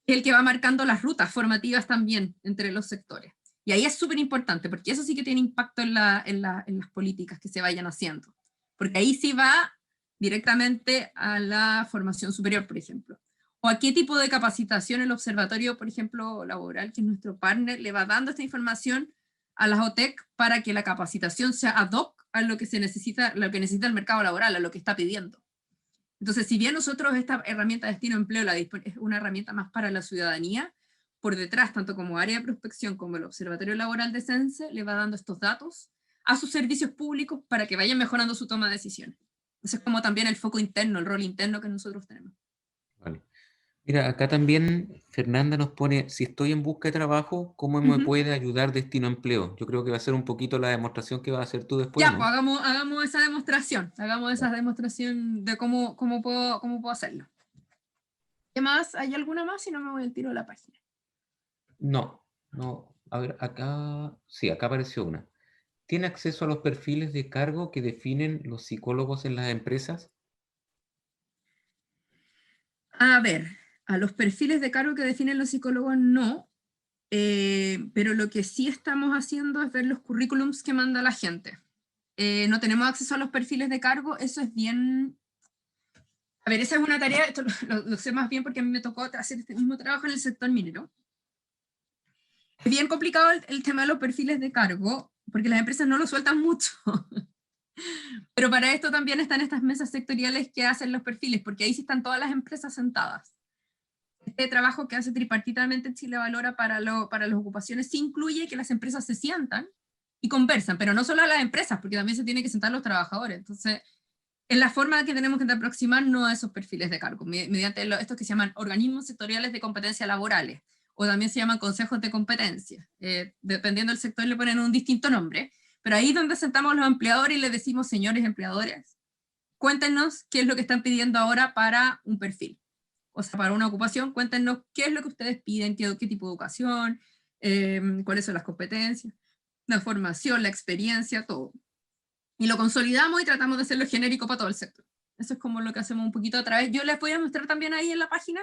Speaker 2: es el que va marcando las rutas formativas también entre los sectores. Y ahí es súper importante, porque eso sí que tiene impacto en las políticas que se vayan haciendo. Porque ahí sí va directamente a la formación superior, por ejemplo. O a qué tipo de capacitación el observatorio, por ejemplo, laboral, que es nuestro partner, le va dando esta información a las OTEC para que la capacitación sea ad hoc a lo que lo que necesita el mercado laboral, a lo que está pidiendo. Entonces, si bien nosotros esta herramienta de destino empleo es una herramienta más para la ciudadanía, por detrás, tanto como área de prospección como el Observatorio Laboral de Sense, le va dando estos datos a sus servicios públicos para que vayan mejorando su toma de decisiones. Ese es como también el foco interno, el rol interno que nosotros tenemos.
Speaker 1: Vale. Mira, acá también Fernanda nos pone, si estoy en busca de trabajo, ¿cómo me puede ayudar Destino Empleo? Yo creo que va a ser un poquito la demostración que vas a hacer tú después,
Speaker 2: Ya, pues
Speaker 1: ¿no?
Speaker 2: hagamos esa demostración de cómo puedo hacerlo. ¿Qué más? ¿Hay alguna más? Si no, me voy al tiro de la página.
Speaker 1: No, no. A ver, acá, sí, acá apareció una. ¿Tiene acceso a los perfiles de cargo que definen los psicólogos en las empresas?
Speaker 2: A ver, a los perfiles de cargo que definen los psicólogos no, pero lo que sí estamos haciendo es ver los currículums que manda la gente. No tenemos acceso a los perfiles de cargo, eso es bien... A ver, esa es una tarea, esto lo sé más bien porque a mí me tocó hacer este mismo trabajo en el sector minero. Es bien complicado el tema de los perfiles de cargo, porque las empresas no lo sueltan mucho. Pero para esto también están estas mesas sectoriales que hacen los perfiles, porque ahí sí están todas las empresas sentadas. Este trabajo que hace tripartitamente Chile Valora para las ocupaciones sí incluye que las empresas se sientan y conversan, pero no solo a las empresas, porque también se tienen que sentar los trabajadores. Entonces, es la forma que tenemos que aproximarnos a esos perfiles de cargo, mediante estos que se llaman organismos sectoriales de competencia laborales, o también se llaman consejos de competencia. Dependiendo del sector le ponen un distinto nombre, pero ahí es donde sentamos los empleadores y les decimos, señores empleadores, cuéntenos qué es lo que están pidiendo ahora para un perfil. O sea, para una ocupación, cuéntenos qué es lo que ustedes piden, qué tipo de educación, cuáles son las competencias, la formación, la experiencia, todo. Y lo consolidamos y tratamos de hacerlo genérico para todo el sector. Eso es como lo que hacemos un poquito a través. Yo les voy a mostrar también ahí en la página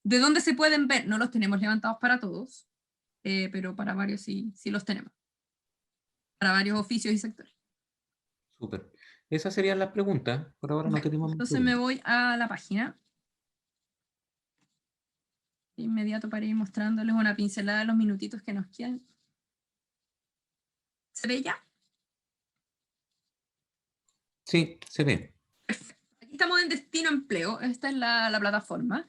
Speaker 2: de dónde se pueden ver. No los tenemos levantados para todos, pero para varios sí los tenemos. Para varios oficios y sectores.
Speaker 1: Súper. Esas serían las preguntas. Por ahora no
Speaker 2: Okay.
Speaker 1: tenemos más
Speaker 2: Entonces me
Speaker 1: preguntas.
Speaker 2: voy a la página. De inmediato para ir mostrándoles una pincelada de los minutitos que nos quedan. ¿Se ve ya?
Speaker 1: Sí, se ve.
Speaker 2: Perfecto. Aquí estamos en Destino Empleo. Esta es la plataforma.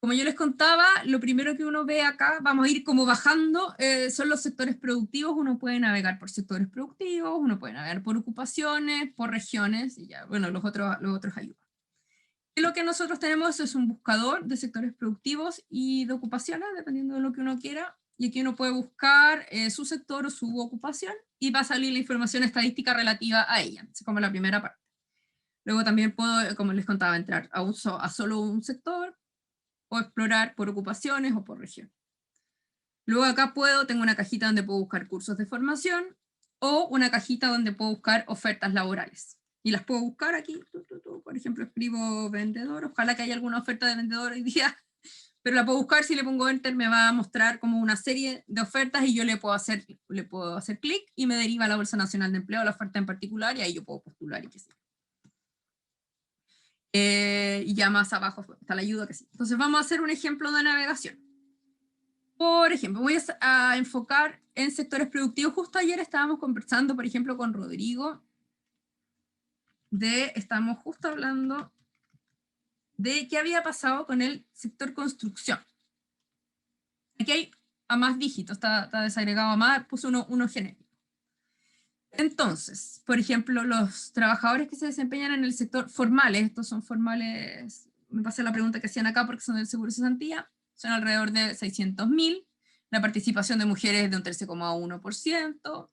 Speaker 2: Como yo les contaba, lo primero que uno ve acá, vamos a ir como bajando, son los sectores productivos. Uno puede navegar por sectores productivos, uno puede navegar por ocupaciones, por regiones, y ya, bueno, los otros ayudan. Y lo que nosotros tenemos es un buscador de sectores productivos y de ocupaciones, dependiendo de lo que uno quiera, y aquí uno puede buscar su sector o su ocupación, y va a salir la información estadística relativa a ella, es como la primera parte. Luego también puedo, como les contaba, entrar a solo un sector, o explorar por ocupaciones o por región. Luego acá tengo una cajita donde puedo buscar cursos de formación, o una cajita donde puedo buscar ofertas laborales. Y las puedo buscar aquí, por ejemplo, escribo vendedor, ojalá que haya alguna oferta de vendedor hoy día, pero la puedo buscar, si le pongo enter me va a mostrar como una serie de ofertas y yo le puedo hacer clic y me deriva a la Bolsa Nacional de Empleo, la oferta en particular, y ahí yo puedo postular y qué sé. Y ya más abajo está la ayuda que sí. Entonces vamos a hacer un ejemplo de navegación. Por ejemplo, voy a enfocar en sectores productivos. Justo ayer estábamos conversando, por ejemplo, con Rodrigo, estamos justo hablando de qué había pasado con el sector construcción. Aquí hay a más dígitos, está desagregado a más, puse uno genérico. Entonces, por ejemplo, los trabajadores que se desempeñan en el sector formales, estos son formales, me pasé la pregunta que hacían acá porque son del Seguro de Cesantía, son alrededor de 600.000, la participación de mujeres es de un 13,1%,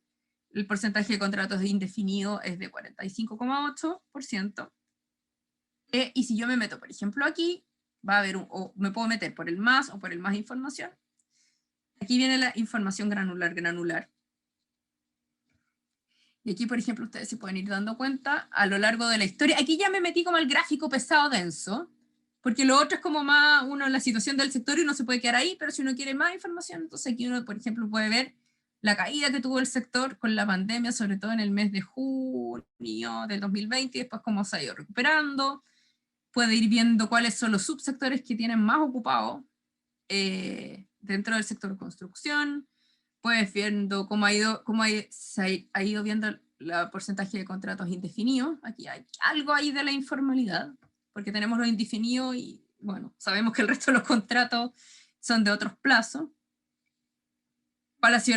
Speaker 2: el porcentaje de contratos indefinidos es de 45,8%, y si yo me meto, por ejemplo, aquí, va a haber o me puedo meter por el más o por el más información. Aquí viene la información granular. Y aquí, por ejemplo, ustedes se pueden ir dando cuenta a lo largo de la historia. Aquí ya me metí como el gráfico pesado denso, porque lo otro es como más la situación del sector y uno se puede quedar ahí, pero si uno quiere más información, entonces aquí uno, por ejemplo, puede ver la caída que tuvo el sector con la pandemia, sobre todo en el mes de junio del 2020, y después cómo se ha ido recuperando. Puede ir viendo cuáles son los subsectores que tienen más ocupados dentro del sector construcción. Puedes viendo cómo se ha ido viendo el porcentaje de contratos indefinidos. Aquí hay algo ahí de la informalidad, porque tenemos los indefinidos y, bueno, sabemos que el resto de los contratos son de otros plazos. ¿Cuál es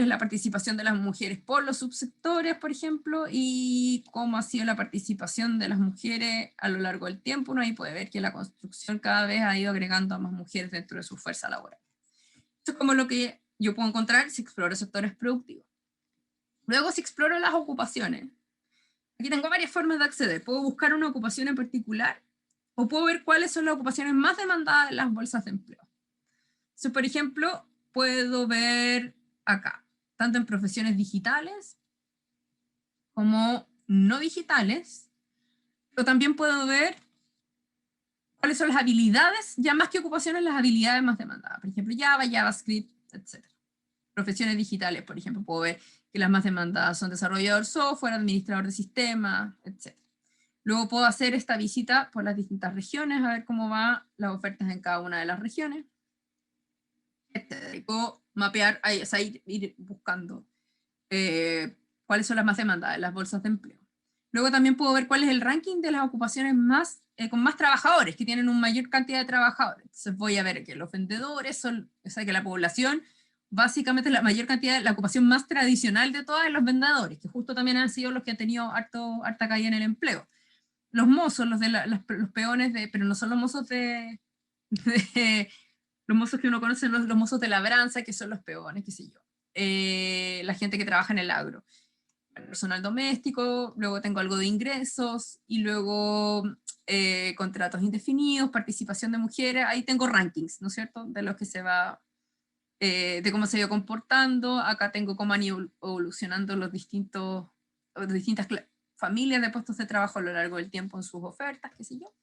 Speaker 2: la participación de las mujeres por los subsectores, por ejemplo? Y cómo ha sido la participación de las mujeres a lo largo del tiempo. Uno ahí puede ver que la construcción cada vez ha ido agregando a más mujeres dentro de su fuerza laboral. Esto es como lo que yo puedo encontrar si exploro sectores productivos. Luego, si exploro las ocupaciones, aquí tengo varias formas de acceder. Puedo buscar una ocupación en particular, o puedo ver cuáles son las ocupaciones más demandadas en las bolsas de empleo. Entonces, por ejemplo, puedo ver acá, tanto en profesiones digitales como no digitales, pero también puedo ver cuáles son las habilidades, ya más que ocupaciones, las habilidades más demandadas. Por ejemplo, Java, JavaScript, etc. Profesiones digitales, por ejemplo, puedo ver que las más demandadas son desarrollador software, administrador de sistemas, etc. Luego puedo hacer esta visita por las distintas regiones, a ver cómo van las ofertas en cada una de las regiones. Puedo mapear, o sea, ir buscando cuáles son las más demandadas, las bolsas de empleo. Luego también puedo ver cuál es el ranking de las ocupaciones con más trabajadores, que tienen una mayor cantidad de trabajadores. Entonces voy a ver que los vendedores son, o sea, que la población, básicamente la mayor cantidad, la ocupación más tradicional de todas es los vendedores, que justo también han sido los que han tenido harta caída en el empleo. Los mozos, los peones, pero no son los mozos los mozos que uno conoce, los mozos de labranza, que son los peones, qué sé yo. La gente que trabaja en el agro. Personal doméstico, luego tengo algo de ingresos, y luego contratos indefinidos, participación de mujeres, ahí tengo rankings, ¿no es cierto? De los que se va, de cómo se ha ido comportando. Acá tengo cómo han ido evolucionando las distintas familias de puestos de trabajo a lo largo del tiempo en sus ofertas, qué sé yo.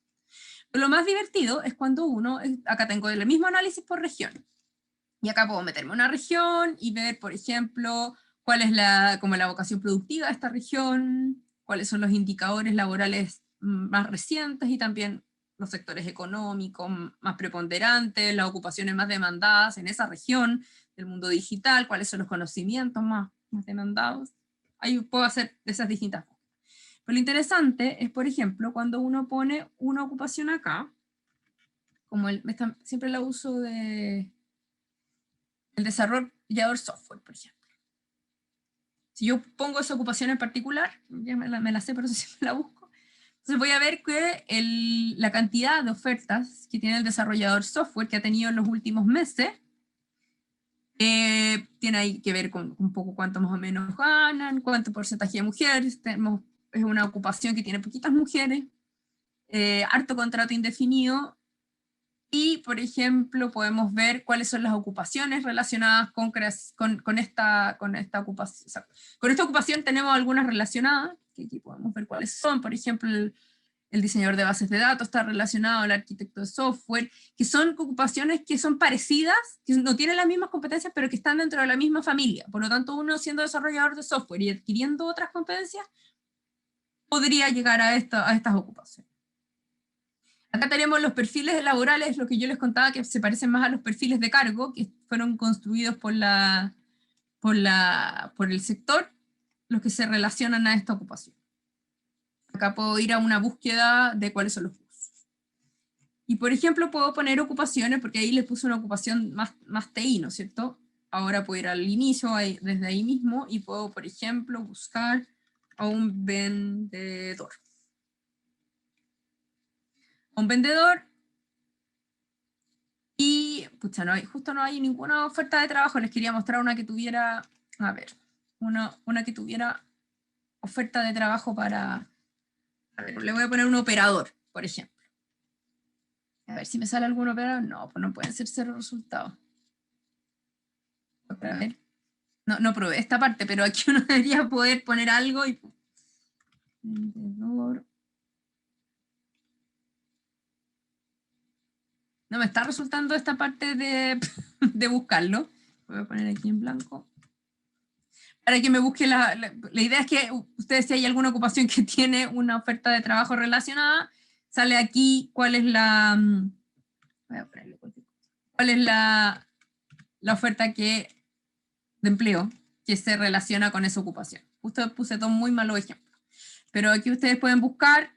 Speaker 2: Pero lo más divertido es cuando acá tengo el mismo análisis por región. Y acá puedo meterme en una región y ver, por ejemplo, cuál es como la vocación productiva de esta región, cuáles son los indicadores laborales más recientes y también los sectores económicos más preponderantes, las ocupaciones más demandadas en esa región del mundo digital, cuáles son los conocimientos más demandados. Ahí puedo hacer esas distintas cosas. Pero lo interesante es, por ejemplo, cuando uno pone una ocupación acá, como siempre la uso de el desarrollador software, por ejemplo. Si yo pongo esa ocupación en particular, ya me la sé, pero eso siempre la busco, entonces voy a ver que la cantidad de ofertas que tiene el desarrollador software que ha tenido en los últimos meses, tiene ahí que ver con un poco cuánto más o menos ganan, cuánto porcentaje de mujeres, es una ocupación que tiene poquitas mujeres, harto contrato indefinido. Y, por ejemplo, podemos ver cuáles son las ocupaciones relacionadas con esta ocupación. O sea, con esta ocupación tenemos algunas relacionadas, que aquí podemos ver cuáles son. Por ejemplo, el diseñador de bases de datos está relacionado, el arquitecto de software, que son ocupaciones que son parecidas, que no tienen las mismas competencias, pero que están dentro de la misma familia. Por lo tanto, uno siendo desarrollador de software y adquiriendo otras competencias, podría llegar a estas ocupaciones. Acá tenemos los perfiles laborales, lo que yo les contaba, que se parecen más a los perfiles de cargo, que fueron construidos por el sector, los que se relacionan a esta ocupación. Acá puedo ir a una búsqueda de cuáles son los cursos. Y por ejemplo, puedo poner ocupaciones, porque ahí les puse una ocupación más TI, ¿no es cierto? Ahora puedo ir al inicio, desde ahí mismo, y puedo, por ejemplo, buscar a un vendedor. Un vendedor, y pucha, justo no hay ninguna oferta de trabajo. Les quería mostrar una que tuviera, a ver, una que tuviera oferta de trabajo para, a ver, le voy a poner un operador, por ejemplo. A ver si me sale algún operador. No, pues no pueden ser 0 resultados. A ver. No probé esta parte, pero aquí uno debería poder poner algo y... Vendedor. No me está resultando esta parte de buscarlo. Voy a poner aquí en blanco. Para que me busque la idea es que ustedes, si hay alguna ocupación que tiene una oferta de trabajo relacionada, sale aquí cuál es la... Voy a ponerle cuál es la oferta de empleo que se relaciona con esa ocupación. Justo puse dos muy malos ejemplos. Pero aquí ustedes pueden buscar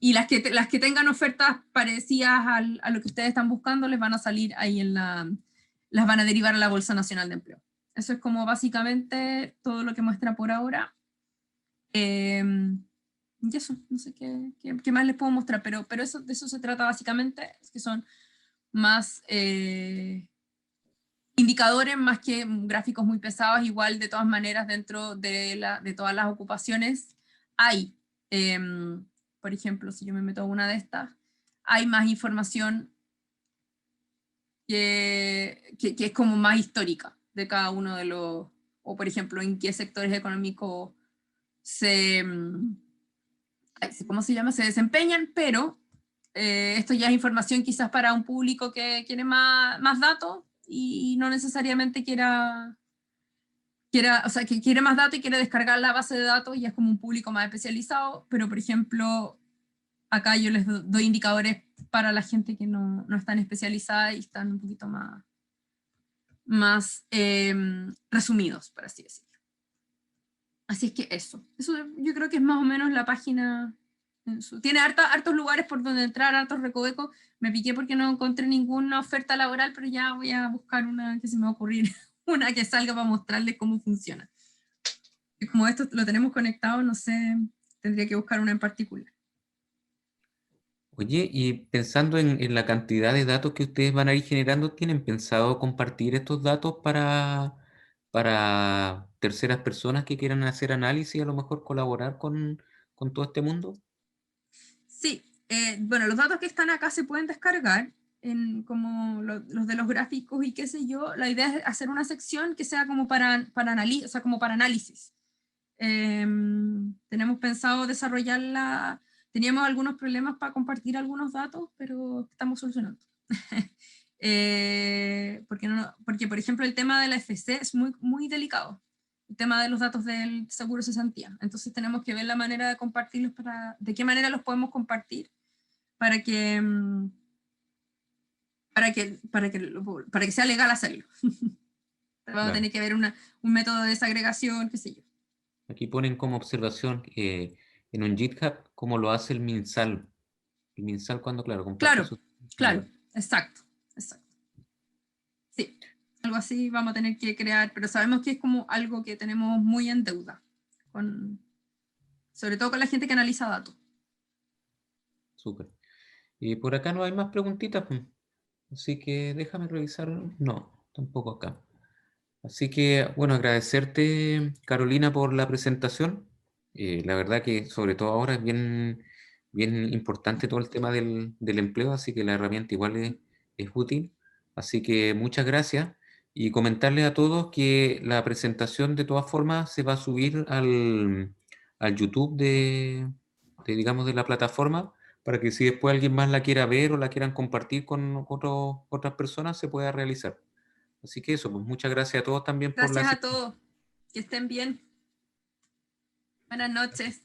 Speaker 2: y las que tengan ofertas parecidas a lo que ustedes están buscando les van a salir ahí las van a derivar a la Bolsa Nacional de Empleo. Eso es como básicamente todo lo que muestra por ahora. Y eso, no sé qué más les puedo mostrar, pero eso, de eso se trata básicamente, es que son más indicadores más que gráficos muy pesados. Igual de todas maneras dentro de todas las ocupaciones hay, por ejemplo, si yo me meto a una de estas, hay más información que es como más histórica de cada uno de los, o por ejemplo, en qué sectores económicos ¿cómo se llama? Se desempeñan, pero esto ya es información quizás para un público que quiere más datos y no necesariamente o sea, que quiere más datos y quiere descargar la base de datos y es como un público más especializado, pero por ejemplo, acá yo les doy indicadores para la gente que no es tan especializada y están un poquito más resumidos, por así decirlo. Así es que eso yo creo que es más o menos la página. Tiene hartos lugares por donde entrar, hartos recovecos. Me piqué porque no encontré ninguna oferta laboral, pero ya voy a buscar una que se me va a ocurrir, una que salga para mostrarles cómo funciona. Y como esto lo tenemos conectado, no sé, tendría que buscar una en particular.
Speaker 1: Oye, y pensando en la cantidad de datos que ustedes van a ir generando, ¿tienen pensado compartir estos datos para terceras personas que quieran hacer análisis y a lo mejor colaborar con todo este mundo?
Speaker 2: Sí, bueno, los datos que están acá se pueden descargar, como los de los gráficos y qué sé yo. La idea es hacer una sección que sea como o sea, como para análisis. Tenemos pensado desarrollarla, teníamos algunos problemas para compartir algunos datos, pero estamos solucionando. Porque, por ejemplo, el tema de la FC es muy, muy delicado, el tema de los datos del seguro cesantía. Entonces tenemos que ver la manera de compartirlos, de qué manera los podemos compartir para que, para que sea legal hacerlo. Vamos a tener que ver un método de desagregación, qué sé yo.
Speaker 1: Aquí ponen como observación en un GitHub cómo lo hace el MinSal. El MinSal cuando, claro, comparte
Speaker 2: Claro,
Speaker 1: sus...
Speaker 2: claro, exacto. Sí, algo así vamos a tener que crear, pero sabemos que es como algo que tenemos muy en deuda, sobre todo con la gente que analiza datos.
Speaker 1: Súper. Y por acá no hay más preguntitas, pues. Así que déjame revisar. No, tampoco acá. Así que, bueno, agradecerte, Carolina, por la presentación. La verdad que sobre todo ahora es bien importante todo el tema del empleo, así que la herramienta igual es útil. Así que muchas gracias y comentarles a todos que la presentación de todas formas se va a subir al YouTube digamos, de la plataforma para que si después alguien más la quiera ver o la quieran compartir con otras personas, se pueda realizar. Así que eso, pues muchas gracias a todos también por la
Speaker 2: Gracias a
Speaker 1: asistencia.
Speaker 2: todos, que estén bien. Buenas noches.